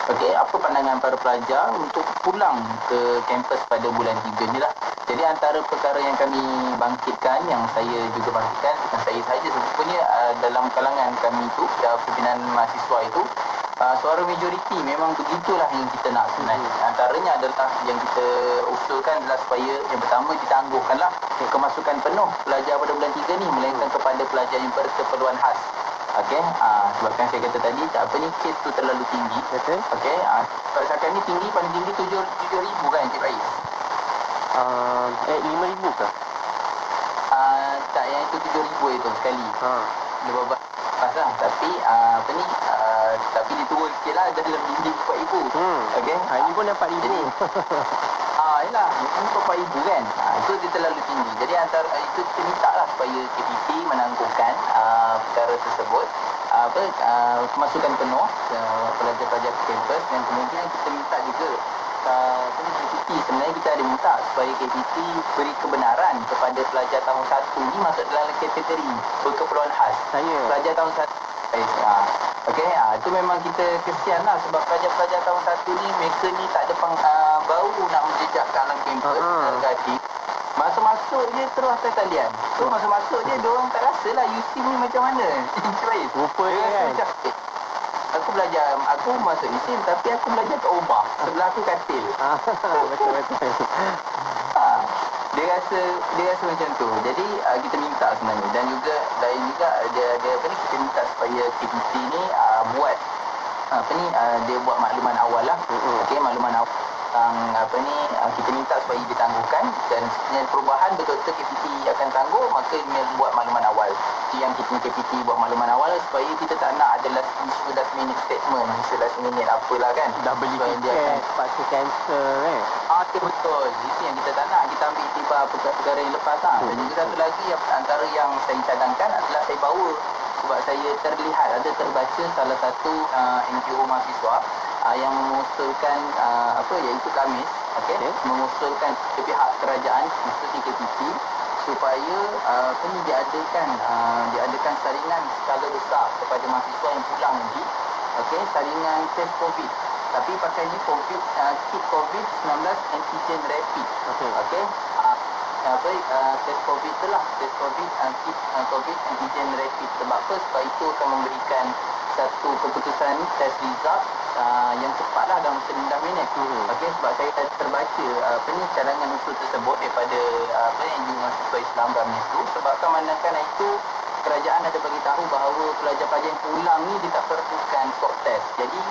Apa pandangan para pelajar untuk pulang ke kampus pada bulan 3 ni lah. Jadi antara perkara yang kami bangkitkan, yang saya juga bangkitkan, bukan saya sahaja sebenarnya, dalam kalangan kami itu, pimpinan mahasiswa itu, suara majoriti memang begitulah yang kita nak sebenarnya. Antaranya adalah yang kita usulkan adalah supaya yang pertama ditangguhkanlah kemasukan penuh pelajar pada bulan 3 ni, melainkan kepada pelajar yang berkeperluan khas. Sebabkan saya kata tadi, kes tu terlalu tinggi. Kalau sekarang ni tinggi, paling tinggi 7,000 kan Encik Faiz? 5,000 ke? tak yang itu 7,000 itu sekali. Dia babak pas lah. Tapi tapi dia turun sikit lah dalam dinding 4,000. Okey. Hari ni pun dapat ribu. Yelah, ini 4,000 kan. Itu dia terlalu tinggi. Jadi antara itu kita minta lah supaya KPP menangguhkan perkara tersebut. Kemasukan penuh pelajar-pelajar kampus, dan kemudian kita minta juga KPP sebenarnya kita ada minta supaya KPP beri kebenaran kepada pelajar tahun 1 ni masuk dalam kategori berkeperluan khas. Pelajar tahun 1 okey, itu memang kita kesian lah sebab pelajar-pelajar tahun 1 ni mereka ni tak ada baru nak menjejak kat dalam kampus tergadi. Masuk-masuk je terus atas talian. So masuk-masuk je diorang tak rasa lah USIM ni macam mana. Rupa dia kan. Aku masuk USIM tapi aku belajar kat rumah. Sebelah aku katil. Betul-betul. Dia rasa macam tu. Jadi kita minta sebenarnya, dan juga kita minta supaya KPP ni buat dia buat makluman awal lah. Okey, makluman awal kita minta supaya ditangguhkan, dan sekiranya perubahan betul-betul KPP akan tangguh, maka dia buat makluman awal. Yang KPP buat makluman awal supaya kita tak nak ada last minute statement, last minute apalah kan. Dah beli tiket, paksa cancel kan. Betul. Itu yang kita tak nak. Kita ambil iktibar perkara yang lepas lah. Dan juga satu lagi antara yang saya cadangkan adalah saya bawa, sebab saya terbaca salah satu NGO mahasiswa yang mengusulkan iaitu Kamis, mengusulkan ke pihak kerajaan khususnya KPP supaya diadakan saringan skala besar kepada mahasiswa yang pulang nanti, saringan test COVID, tapi pakainya kit COVID-19 antigen rapid. Test COVID tu lah, test COVID kit COVID antigen rapid. Sebab apa? Sebab itu akan memberikan satu keputusan test result yang cepat lah dalam 19 minit. Sebab saya terbaca cadangan usul tersebut daripada NGO Mahasiswa Islam kami itu. Sebab manakala itu kerajaan ada bagi tahu bahawa pelajar-pelajar yang pulang ni dia tak perlukan swab test. Jadi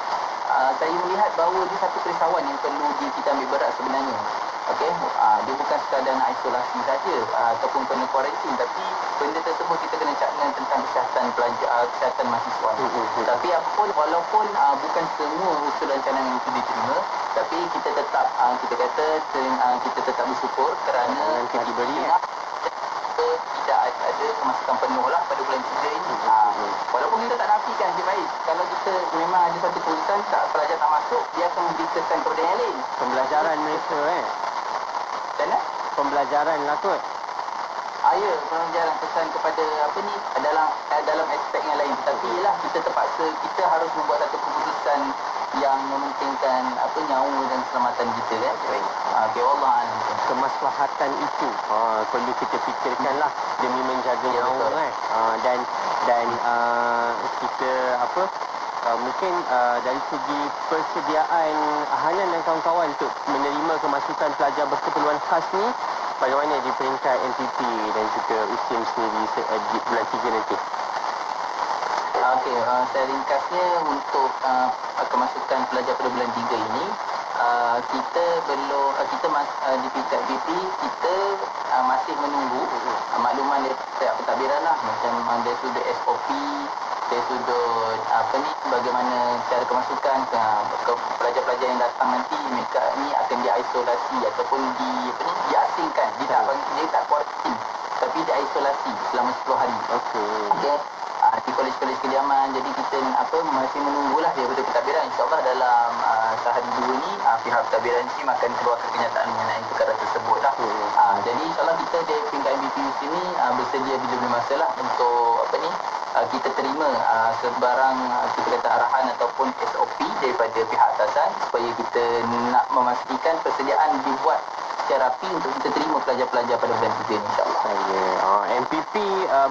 saya melihat bahawa dia satu kerisauan yang perlu kita ambil berat sebenarnya. Dia bukan sekadar nak isolasi saja ataupun kena kuarantin, tapi benda tersebut kita kena cadangkan tentang kesihatan pelajar, kesihatan mahasiswa. Tapi apapun, walaupun bukan semua usulan cadangan itu diterima, tapi kita tetap kita tetap bersyukur kerana kita tidak ada kemasukan penuh lah pada bulan 3 ini. Walaupun kita tak nafikan je baik, kalau kita memang ada satu keputusan pelajar tak masuk, dia akan memberi kesan kepada yang lain. Pembelajaran mereka pembelajaran lah kot. Ya, pembelajaran kesan kepada dalam aspek yang lain. Tetapi ialah kita terpaksa, kita harus membuat satu keputusan yang mementingkan nyawa dan keselamatan kita kan. Allah kemaslahatan itu perlu kita fikirkan lah demi menjaga nyawa kan. Dan kita mungkin dari segi persediaan Hanan dan kawan-kawan untuk menerima kemasukan pelajar berkeperluan khas ni, bagaimana di peringkat MPP dan juga USIM sendiri di bulan 3 nanti? Saya ringkasnya untuk kemasukan pelajar pada bulan 3 ini, kita di peringkat BP kita masih menunggu makluman dari pentadbiran lah, macam dari sudut SOP, dari sudut bagaimana cara kemasukan ke pelajar-pelajar yang datang nanti. Mereka ni akan diisolasi ataupun diasingkan, dia tak kuarantin tapi diisolasi selama 10 hari. Di kolej-kolej kediaman. Jadi kita masih menunggulah daripada pentadbiran. InsyaAllah dalam sehari 2 ni pihak pentadbiran ini akan keluarkan kenyataan mengenai perkara tersebut lah. Jadi insyaAllah kita dari peringkat MBPU sini bersedia bila-bila masa lah untuk kita terima sebarang sekretariat arahan ataupun SOP daripada pihak atasan supaya kita nak memastikan persediaan dibuat secara rapi untuk kita terima pelajar-pelajar pada bulan 3 insyaAllah. MPP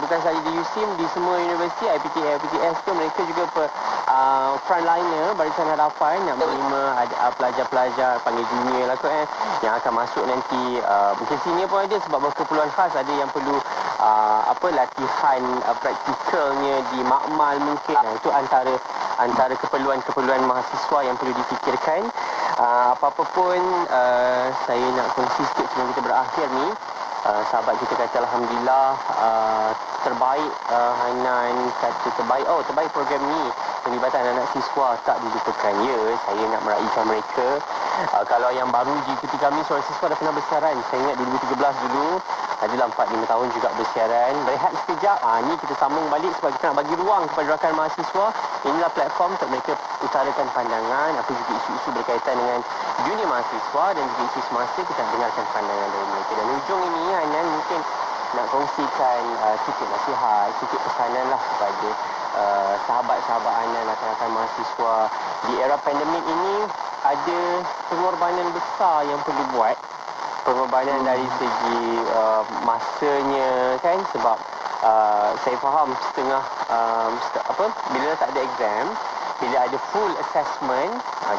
bukan sahaja di USIM, di semua universiti, IPTA, IPTS tu mereka juga frontliner, barisan hadapan nak menerima pelajar-pelajar panggil junior lah kot yang akan masuk nanti. Mungkin senior pun ada sebab berkeperluan khas, ada yang perlu latihan praktikalnya di makmal mungkin. Itu antara keperluan-keperluan mahasiswa yang perlu difikirkan. Apa-apa pun saya nak kongsi sikit sebelum kita berakhir ni. sahabat kita kata Alhamdulillah terbaik, Hanan kata terbaik program ni, penglibatan anak siswa tak dilupakan. Ya, saya nak meraihkan mereka. Kalau yang baru ikuti kami, Suara Siswa dah pernah bersiaran. Saya ingat 2013 dulu, adalah 4-5 tahun juga bersiaran. Berehat sekejap, ni kita sambung balik sebab kita nak bagi ruang kepada rakan mahasiswa. Inilah platform untuk mereka utarakan pandangan, apa juga isu-isu berkaitan dengan dunia mahasiswa dan juga isu semasa. Kita nak dengarkan pandangan dari mereka. Dan hujung ini, Hanan mungkin nak kongsikan sikit nasihat, sikit pesanan lah kepada sahabat-sahabat Hanan, rakan-rakan mahasiswa. Di era pandemik ini, ada pengorbanan besar yang perlu buat. Pengorbanan dari segi masanya kan, sebab saya faham setengah bila tak ada exam, bila ada full assessment,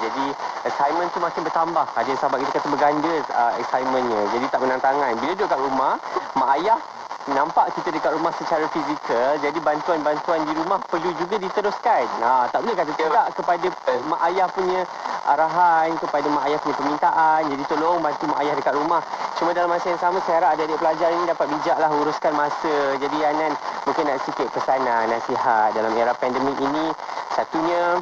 jadi assignment tu makin bertambah. Ada sahabat kita kata berganda assignmentnya, jadi tak menantangan. Bila duduk kat rumah, mak ayah nampak kita dekat rumah secara fizikal, jadi bantuan-bantuan di rumah perlu juga diteruskan. Tak boleh kata tidak kepada mak ayah punya arahan, kepada mak ayah punya permintaan. Jadi tolong bantu mak ayah dekat rumah. Cuma dalam masa yang sama, saya harap adik-adik pelajar ini dapat bijaklah uruskan masa. Jadi Hanan mungkin nak sikit pesanan, nasihat dalam era pandemik ini. Satunya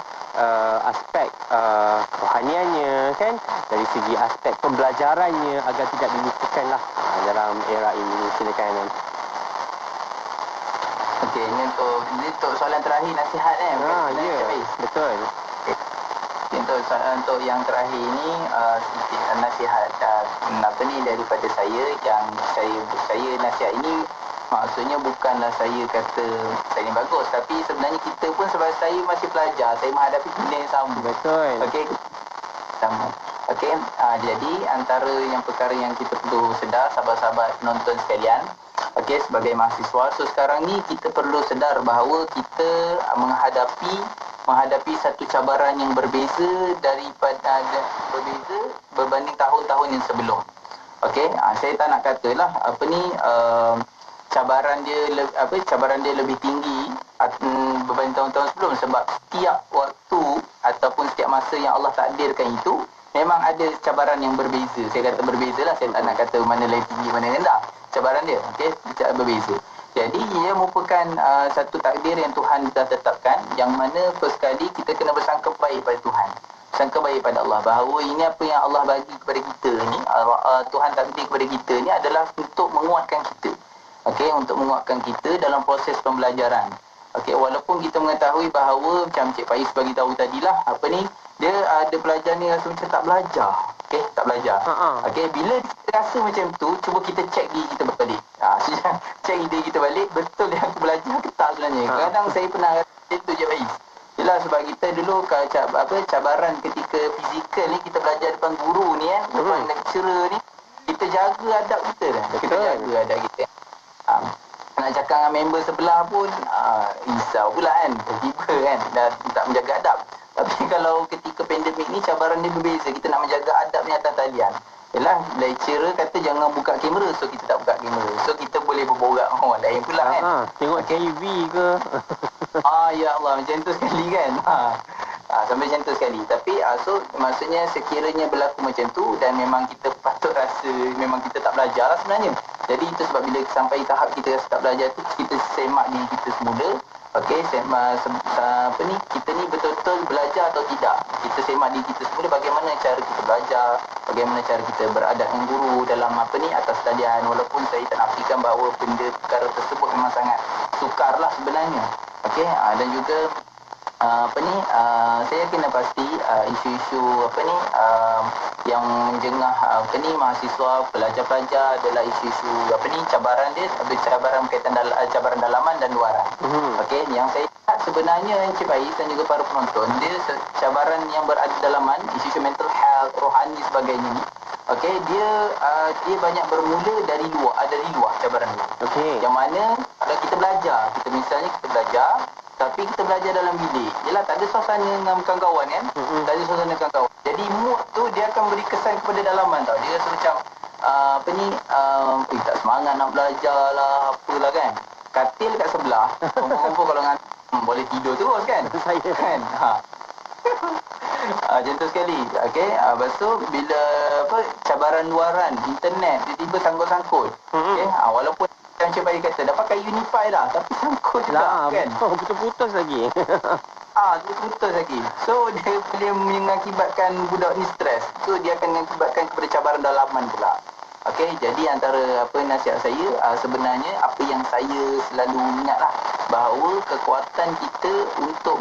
aspek kerohaniannya kan, dari segi aspek pembelajarannya agar tidak dilupakanlah dalam era ini. Silakan Hanan. Okey, ini untuk soalan terakhir nasihat ya, betul. Untuk yang terakhir ini sedikit nasihat daripada saya, yang saya nasihat ini maksudnya bukanlah saya kata saya ni bagus, tapi sebenarnya kita pun sebab saya masih pelajar, saya menghadapi benda yang sama. Betul. Okey, sama. Okey, jadi antara yang perkara yang kita perlu sedar, sahabat-sahabat penonton sekalian, okey, sebagai mahasiswa, so sekarang ni kita perlu sedar bahawa kita menghadapi satu cabaran yang berbeza berbanding tahun-tahun yang sebelum. Okey, saya tak nak katalah cabaran dia lebih tinggi berbanding tahun-tahun sebelum, sebab setiap waktu ataupun setiap masa yang Allah takdirkan itu memang ada cabaran yang berbeza. Saya kata berbezalah, saya tak nak kata mana lebih tinggi mana rendah cabaran dia. Okey, berbeza. Jadi ia merupakan satu takdir yang Tuhan telah tetapkan, yang mana first kali kita kena bersangka baik pada Tuhan, bersangka baik pada Allah, bahawa ini apa yang Allah bagi kepada kita ni, Tuhan takdir kepada kita ni adalah untuk menguatkan kita. Okey, untuk menguatkan kita dalam proses pembelajaran. Okey, walaupun kita mengetahui bahawa macam Cik Faiz bagi tahu tadilah, dia ada pelajar ni rasa macam tak belajar. Okey, tak belajar. Okey, bila kita rasa macam tu, cuba kita cek diri kita balik. Cek diri kita balik, betul yang aku belajar ke tak sebenarnya. Kadang saya pernah rasa itu Cik Faiz. Yelah, sebab kita dulu cabaran ketika fizikal ni, kita belajar depan guru ni kan, depan lecturer ni, kita jaga adab kita dah. Kita jaga adab kita. Nak cakap dengan member sebelah pun risau pula kan, tiba-tiba kan dah tak menjaga adab. Tapi kalau ketika pandemik ni, cabaran dia berbeza. Kita nak menjaga adab ni atas talian. Yelah, lecturer kata jangan buka kamera, so kita tak buka kamera, so kita boleh berborak orang lain pula kan. Tengok TV ke. Ya Allah, macam tu sekali kan. Sampai macam tu sekali. Tapi so maksudnya sekiranya berlaku macam tu, dan memang kita patut rasa memang kita tak belajar lah sebenarnya. Jadi itu sebab bila sampai tahap kita rasa tak belajar tu, kita semak diri kita semula. Okey, kita ni betul-betul belajar atau tidak. Kita semak diri kita semula, bagaimana cara kita belajar, bagaimana cara kita beradab dengan guru dalam atas talian. Walaupun saya tak nafikan bahawa perkara tersebut memang sangat sukar lah sebenarnya. Okey, dan juga saya yakin dan pasti isu-isu yang menjengah mahasiswa, pelajar-pelajar adalah isu-isu cabaran dia, cabaran berkaitan cabaran dalaman dan luaran. Okey, yang saya lihat sebenarnya Encik Faiz dan juga para penonton, dia cabaran yang berada dalaman, isu-isu mental health, rohani sebagainya ni. Okey, dia banyak bermula dari luar cabaran ni. Okey. Yang mana kalau kita belajar, kita belajar, tapi kita belajar dalam bilik. Yelah, tak ada suasana dengan kawan-kawan kan. Tak ada suasana dengan kawan. Jadi mood tu dia akan beri kesan kepada dalaman tau. Dia rasa macam tak semangat nak belajar lah, apalah kan. Katil kat sebelah, kumpul-kumpul kalau boleh tidur terus kan. Saya kan. Contoh sekali. Okey. Lepas tu bila cabaran luaran internet tiba-tiba sangkut-sangkut. Okey. Walaupun Encik Bayi kata dah pakai Unify dah, tapi sangkut juga kan. Putus-putus lagi. Putus lagi. So dia boleh mengakibatkan budak ni stres. So dia akan mengakibatkan kepada cabaran dalaman pula. Okey, jadi antara nasihat saya sebenarnya apa yang saya selalu ingatlah bahawa kekuatan kita untuk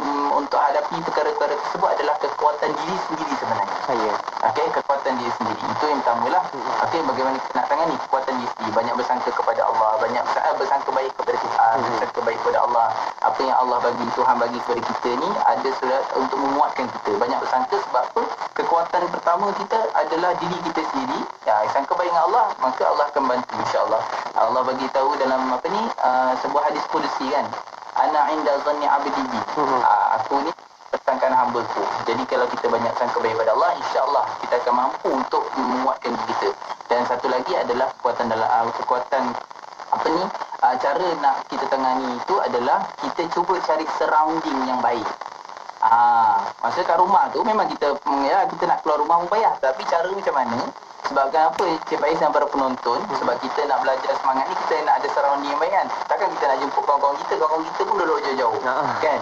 hadapi perkara-perkara tersebut adalah kekuatan diri sendiri sebenarnya. Okey, kekuatan diri sendiri. Itu yang pertamalah. Okey, bagaimana kita nak tangani kekuatan diri sendiri? Banyak bersangka kepada Allah, banyak bersangka baik kepada Tuhan, bersangka baik kepada Allah. Apa yang Allah bagi, Tuhan bagi kepada kita ni ada surat untuk menguatkan kita. Banyak bersangka sebab apa? Kekuatan pertama kita adalah diri kita sendiri. Sangka baik dengan Allah, maka Allah akan bantu insya-Allah. Allah bagi tahu dalam sebuah hadis qudsi kan. Ana inda zanni abdi bi. Aku ni persangkaan hamba-Ku. Jadi kalau kita banyak sangka baik pada Allah, insya-Allah kita akan mampu untuk menguatkan diri kita. Dan satu lagi adalah cara nak kita tangani itu adalah kita cuba cari surrounding yang baik. Maksudnya kat rumah tu memang kita nak keluar rumah pun payah, tapi cara macam mana? Sebabkan apa Cik Faiz dan para penonton, sebab kita nak belajar semangat ni, kita nak ada surrounding yang baik kan. Takkan kita nak jumpa kawan-kawan kita pun duduk jauh-jauh kan.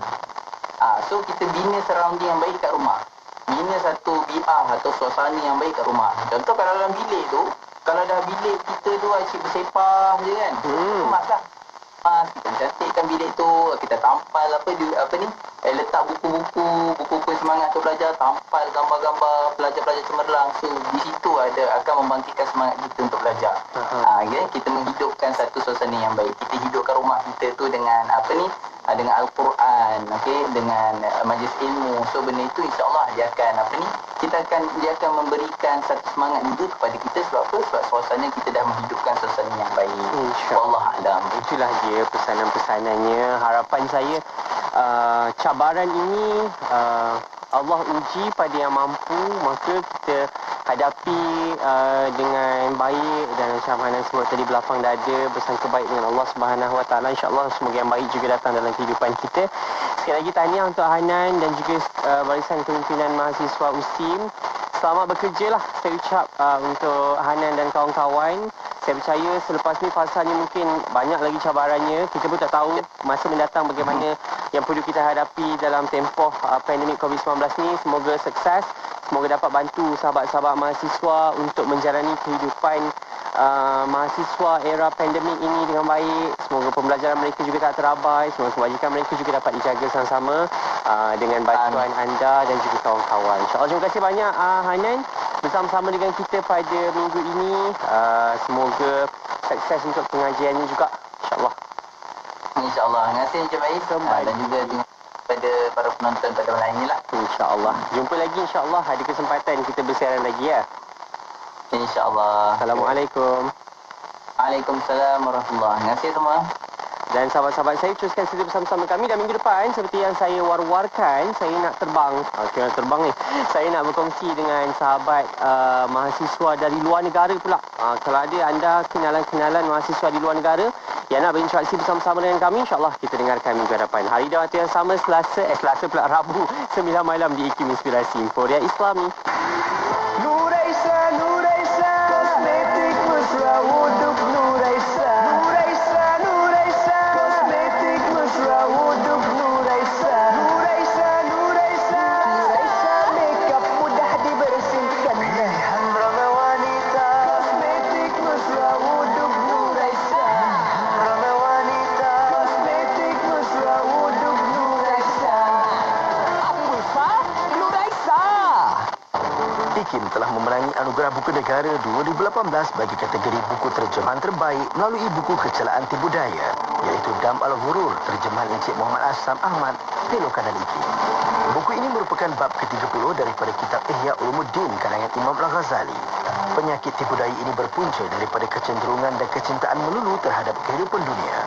So kita bina surrounding yang baik kat rumah. Bina satu bi'ah atau suasana yang baik kat rumah. Contoh kalau dalam bilik tu, kalau dah bilik kita tu asyik bersepah je kan, kemas lah. Kita cantikkan bilik tu, kita tampal letak buku-buku semangat untuk belajar, tampal gambar-gambar pelajar-pelajar cemerlang. So di situ akan membangkitkan semangat kita untuk belajar. Kita menghidupkan satu suasana yang baik. Kita hidupkan rumah kita tu dengan dengan Al-Quran, dengan majlis ilmu. So benda itu insya-Allah dia akan memberikan satu semangat juga kepada kita. Sebab apa? Sebab suasana kita dah menghidupkan suasana yang baik. Wallah alam. Itulah dia pesanan-pesanannya. Harapan saya cabaran ini Allah uji pada yang mampu, maka kita hadapi dengan baik. Dan macam Hanan sebut tadi, berlapang dada, bersangka baik dengan Allah Subhanahu Wa Taala. InsyaAllah semoga yang baik juga datang dalam kehidupan kita. Sekali lagi tahniah untuk Hanan dan juga barisan kepimpinan mahasiswa USIM. Selamat bekerja lah saya ucap untuk Hanan dan kawan-kawan. Saya percaya selepas ni fasanya mungkin banyak lagi cabarannya. Kita pun tak tahu masa mendatang bagaimana yang perlu kita hadapi dalam tempoh pandemik COVID-19 ni. Semoga sukses. Semoga dapat bantu sahabat-sahabat mahasiswa untuk menjalani kehidupan mahasiswa era pandemik ini dengan baik. Semoga pembelajaran mereka juga tak terabai. Semoga kebajikan mereka juga dapat dijaga sama-sama dengan bantuan anda dan juga kawan-kawan. InsyaAllah, terima kasih banyak Hanan bersama-sama dengan kita pada minggu ini. Semoga sukses untuk pengajiannya juga, insyaAllah. InsyaAllah. Terima kasih Encik Faiz dan juga pada para penonton pada malam ini lah. InsyaAllah. Jumpa lagi insyaAllah. Ada kesempatan kita bersiaran lagi ya. InsyaAllah. Assalamualaikum. Waalaikumsalam warahmatullahi. Terima kasih semua. Dan sahabat-sahabat saya, teruskan setia bersama-sama kami. Dan minggu depan, seperti yang saya war-warkan, saya nak terbang. Saya nak berkongsi dengan sahabat mahasiswa dari luar negara pula. Kalau ada anda kenalan-kenalan mahasiswa di luar negara yang nak berinteraksi bersama-sama dengan kami, insyaAllah kita dengarkan minggu depan. Hari dan waktu yang sama, Selasa pula Rabu, 9 malam di IKIM Inspirasi Inforia Islami. Nuraisa, kosmetik mesra wuduk Nuraisa. Nuraisa, kosmetik mesra wuduk Nuraisa. Nuraisa, makeup mudah dibersihkan. Pilihan ramah wanita, kosmetik mesra wuduk Nuraisa. Ramah wanita, kosmetik mesra wuduk Nuraisa. Apa sah? Nuraisa. IKIM telah memenangi Anugerah Buku Negara 2018 bagi kategori buku terjemahan terbaik melalui buku Kecelaan Tipu Daya, iaitu Dam Al-Ghurur, terjemahan Encik Muhammad Asam Ahmad, Pelokan dan IKIM. Buku ini merupakan bab ke-30 daripada kitab Ihya Ulumuddin karangan Imam Al-Ghazali. Penyakit tipu daya ini berpunca daripada kecenderungan dan kecintaan melulu terhadap kehidupan dunia.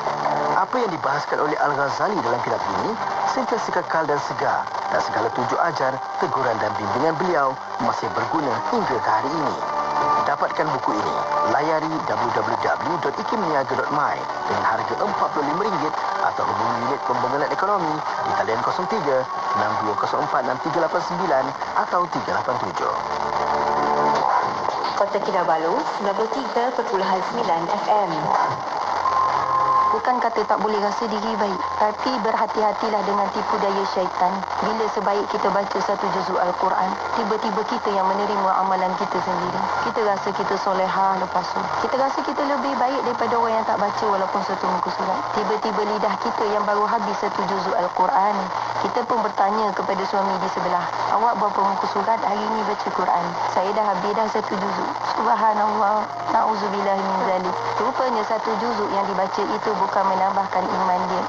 Apa yang dibahaskan oleh Al-Ghazali dalam kitab ini sentiasa kekal dan segar, dan segala tunjuk ajar, teguran dan bimbingan beliau masih berguna hingga ke hari ini. dapatkan buku ini, layari www.ikimniaga.my dengan harga RM45 atau hubungi unit pembangunan ekonomi di talian 03 6204 6389 atau 387. Kota Kinabalu 93.9 FM. Bukan kata tak boleh rasa diri baik, tapi berhati-hatilah dengan tipu daya syaitan. Bila sebaik kita baca satu juzuk Al-Quran, tiba-tiba kita yang menerima amalan kita sendiri. Kita rasa kita solehah lepas tu. Kita rasa kita lebih baik daripada orang yang tak baca walaupun satu muka surat. Tiba-tiba lidah kita yang baru habis satu juzuk Al-Quran, kita pun bertanya kepada suami di sebelah, awak berapa muka surat hari ini baca Quran? Saya dah habis dah satu juzuk. Subhanallah, na'udzubillah min zalik. Rupanya satu juzuk yang dibaca itu bukan menambahkan iman dia,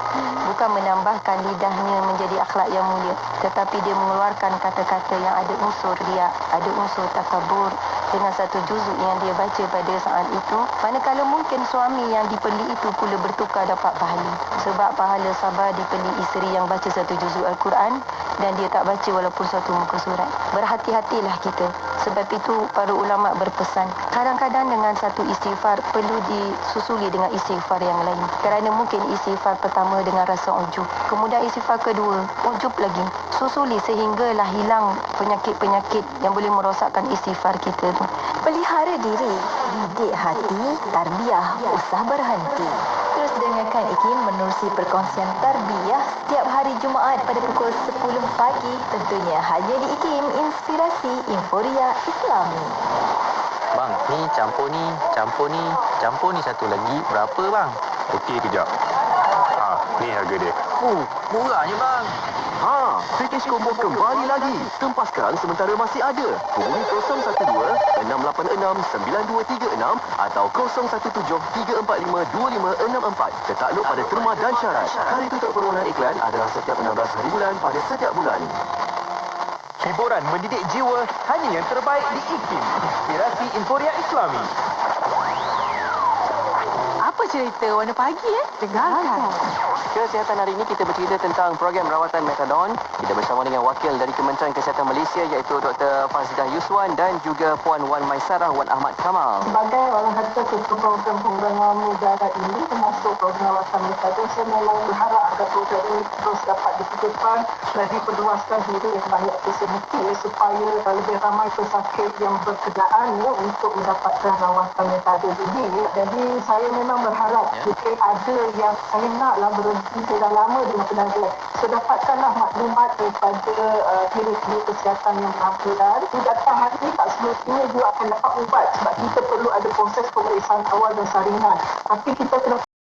bukan menambahkan lidahnya menjadi akhlak yang mulia, tetapi dia mengeluarkan kata-kata yang ada unsur riak, ada unsur takabur dengan satu juzuk yang dia baca pada saat itu. Manakala mungkin suami yang dipeli itu pula bertukar dapat pahala, sebab pahala sabar dipeli isteri yang baca satu juzuk Al-Quran dan dia tak baca walaupun satu muka surat. Berhati-hatilah kita. Sebab itu para ulama berpesan, kadang-kadang dengan satu istighfar perlu disusuli dengan istighfar yang lain. Kerana mungkin istighfar pertama dengan rasa ujub, kemudian istighfar kedua ujub lagi, susuli sehinggalah hilang penyakit-penyakit yang boleh merosakkan istighfar kita tu. Pelihara diri, didik hati, tarbiyah usah berhenti. Terus dengarkan Ikim menerusi perkongsian tarbiyah setiap hari Jumaat pada pukul 10 pagi. Tentunya hanya di Ikim, Inspirasi Inforia Islami. Bang, ni campur ni satu lagi berapa bang? Okey, kejap. Ni harga dia. Murahnya bang. Package combo kembali lagi. Tempah sekarang sementara masih ada. Hubungi 012-686-9236 atau 017-345-2564. Tertakluk pada terma dan syarat. Kali tutup permohonan iklan adalah setiap 16 hari bulan pada setiap bulan. Hiburan mendidik jiwa hanya yang terbaik di IKIM, Inspirasi Inforia Islami. Apa cerita warna pagi Dengarkan. Kesihatan hari ini kita bercerita tentang program rawatan metadon. Kita bersama dengan wakil dari Kementerian Kesihatan Malaysia iaitu Dr. Fazdah Yuswan dan juga Puan Wan Maisarah Wan Ahmad Kamal. Sebagai orang kata program-program mudarat ini termasuk program rawatan metadon, saya memang berharap agar program ini terus dapat diputuskan dan diperluaskan hingga yang banyak semestinya supaya lebih ramai pesakit yang berkenaan untuk mendapatkan rawatan metadon ini. Jadi saya memang berharap jika ada yang saya naklah berhenti dah lama dengan penaga, saya dapatkanlah maklumat daripada klinik kesihatan yang berhampiran. Datang hari ini tak semestinya juga akan dapat ubat sebab kita perlu ada proses pemeriksaan awal dan saringan. Tapi kita kena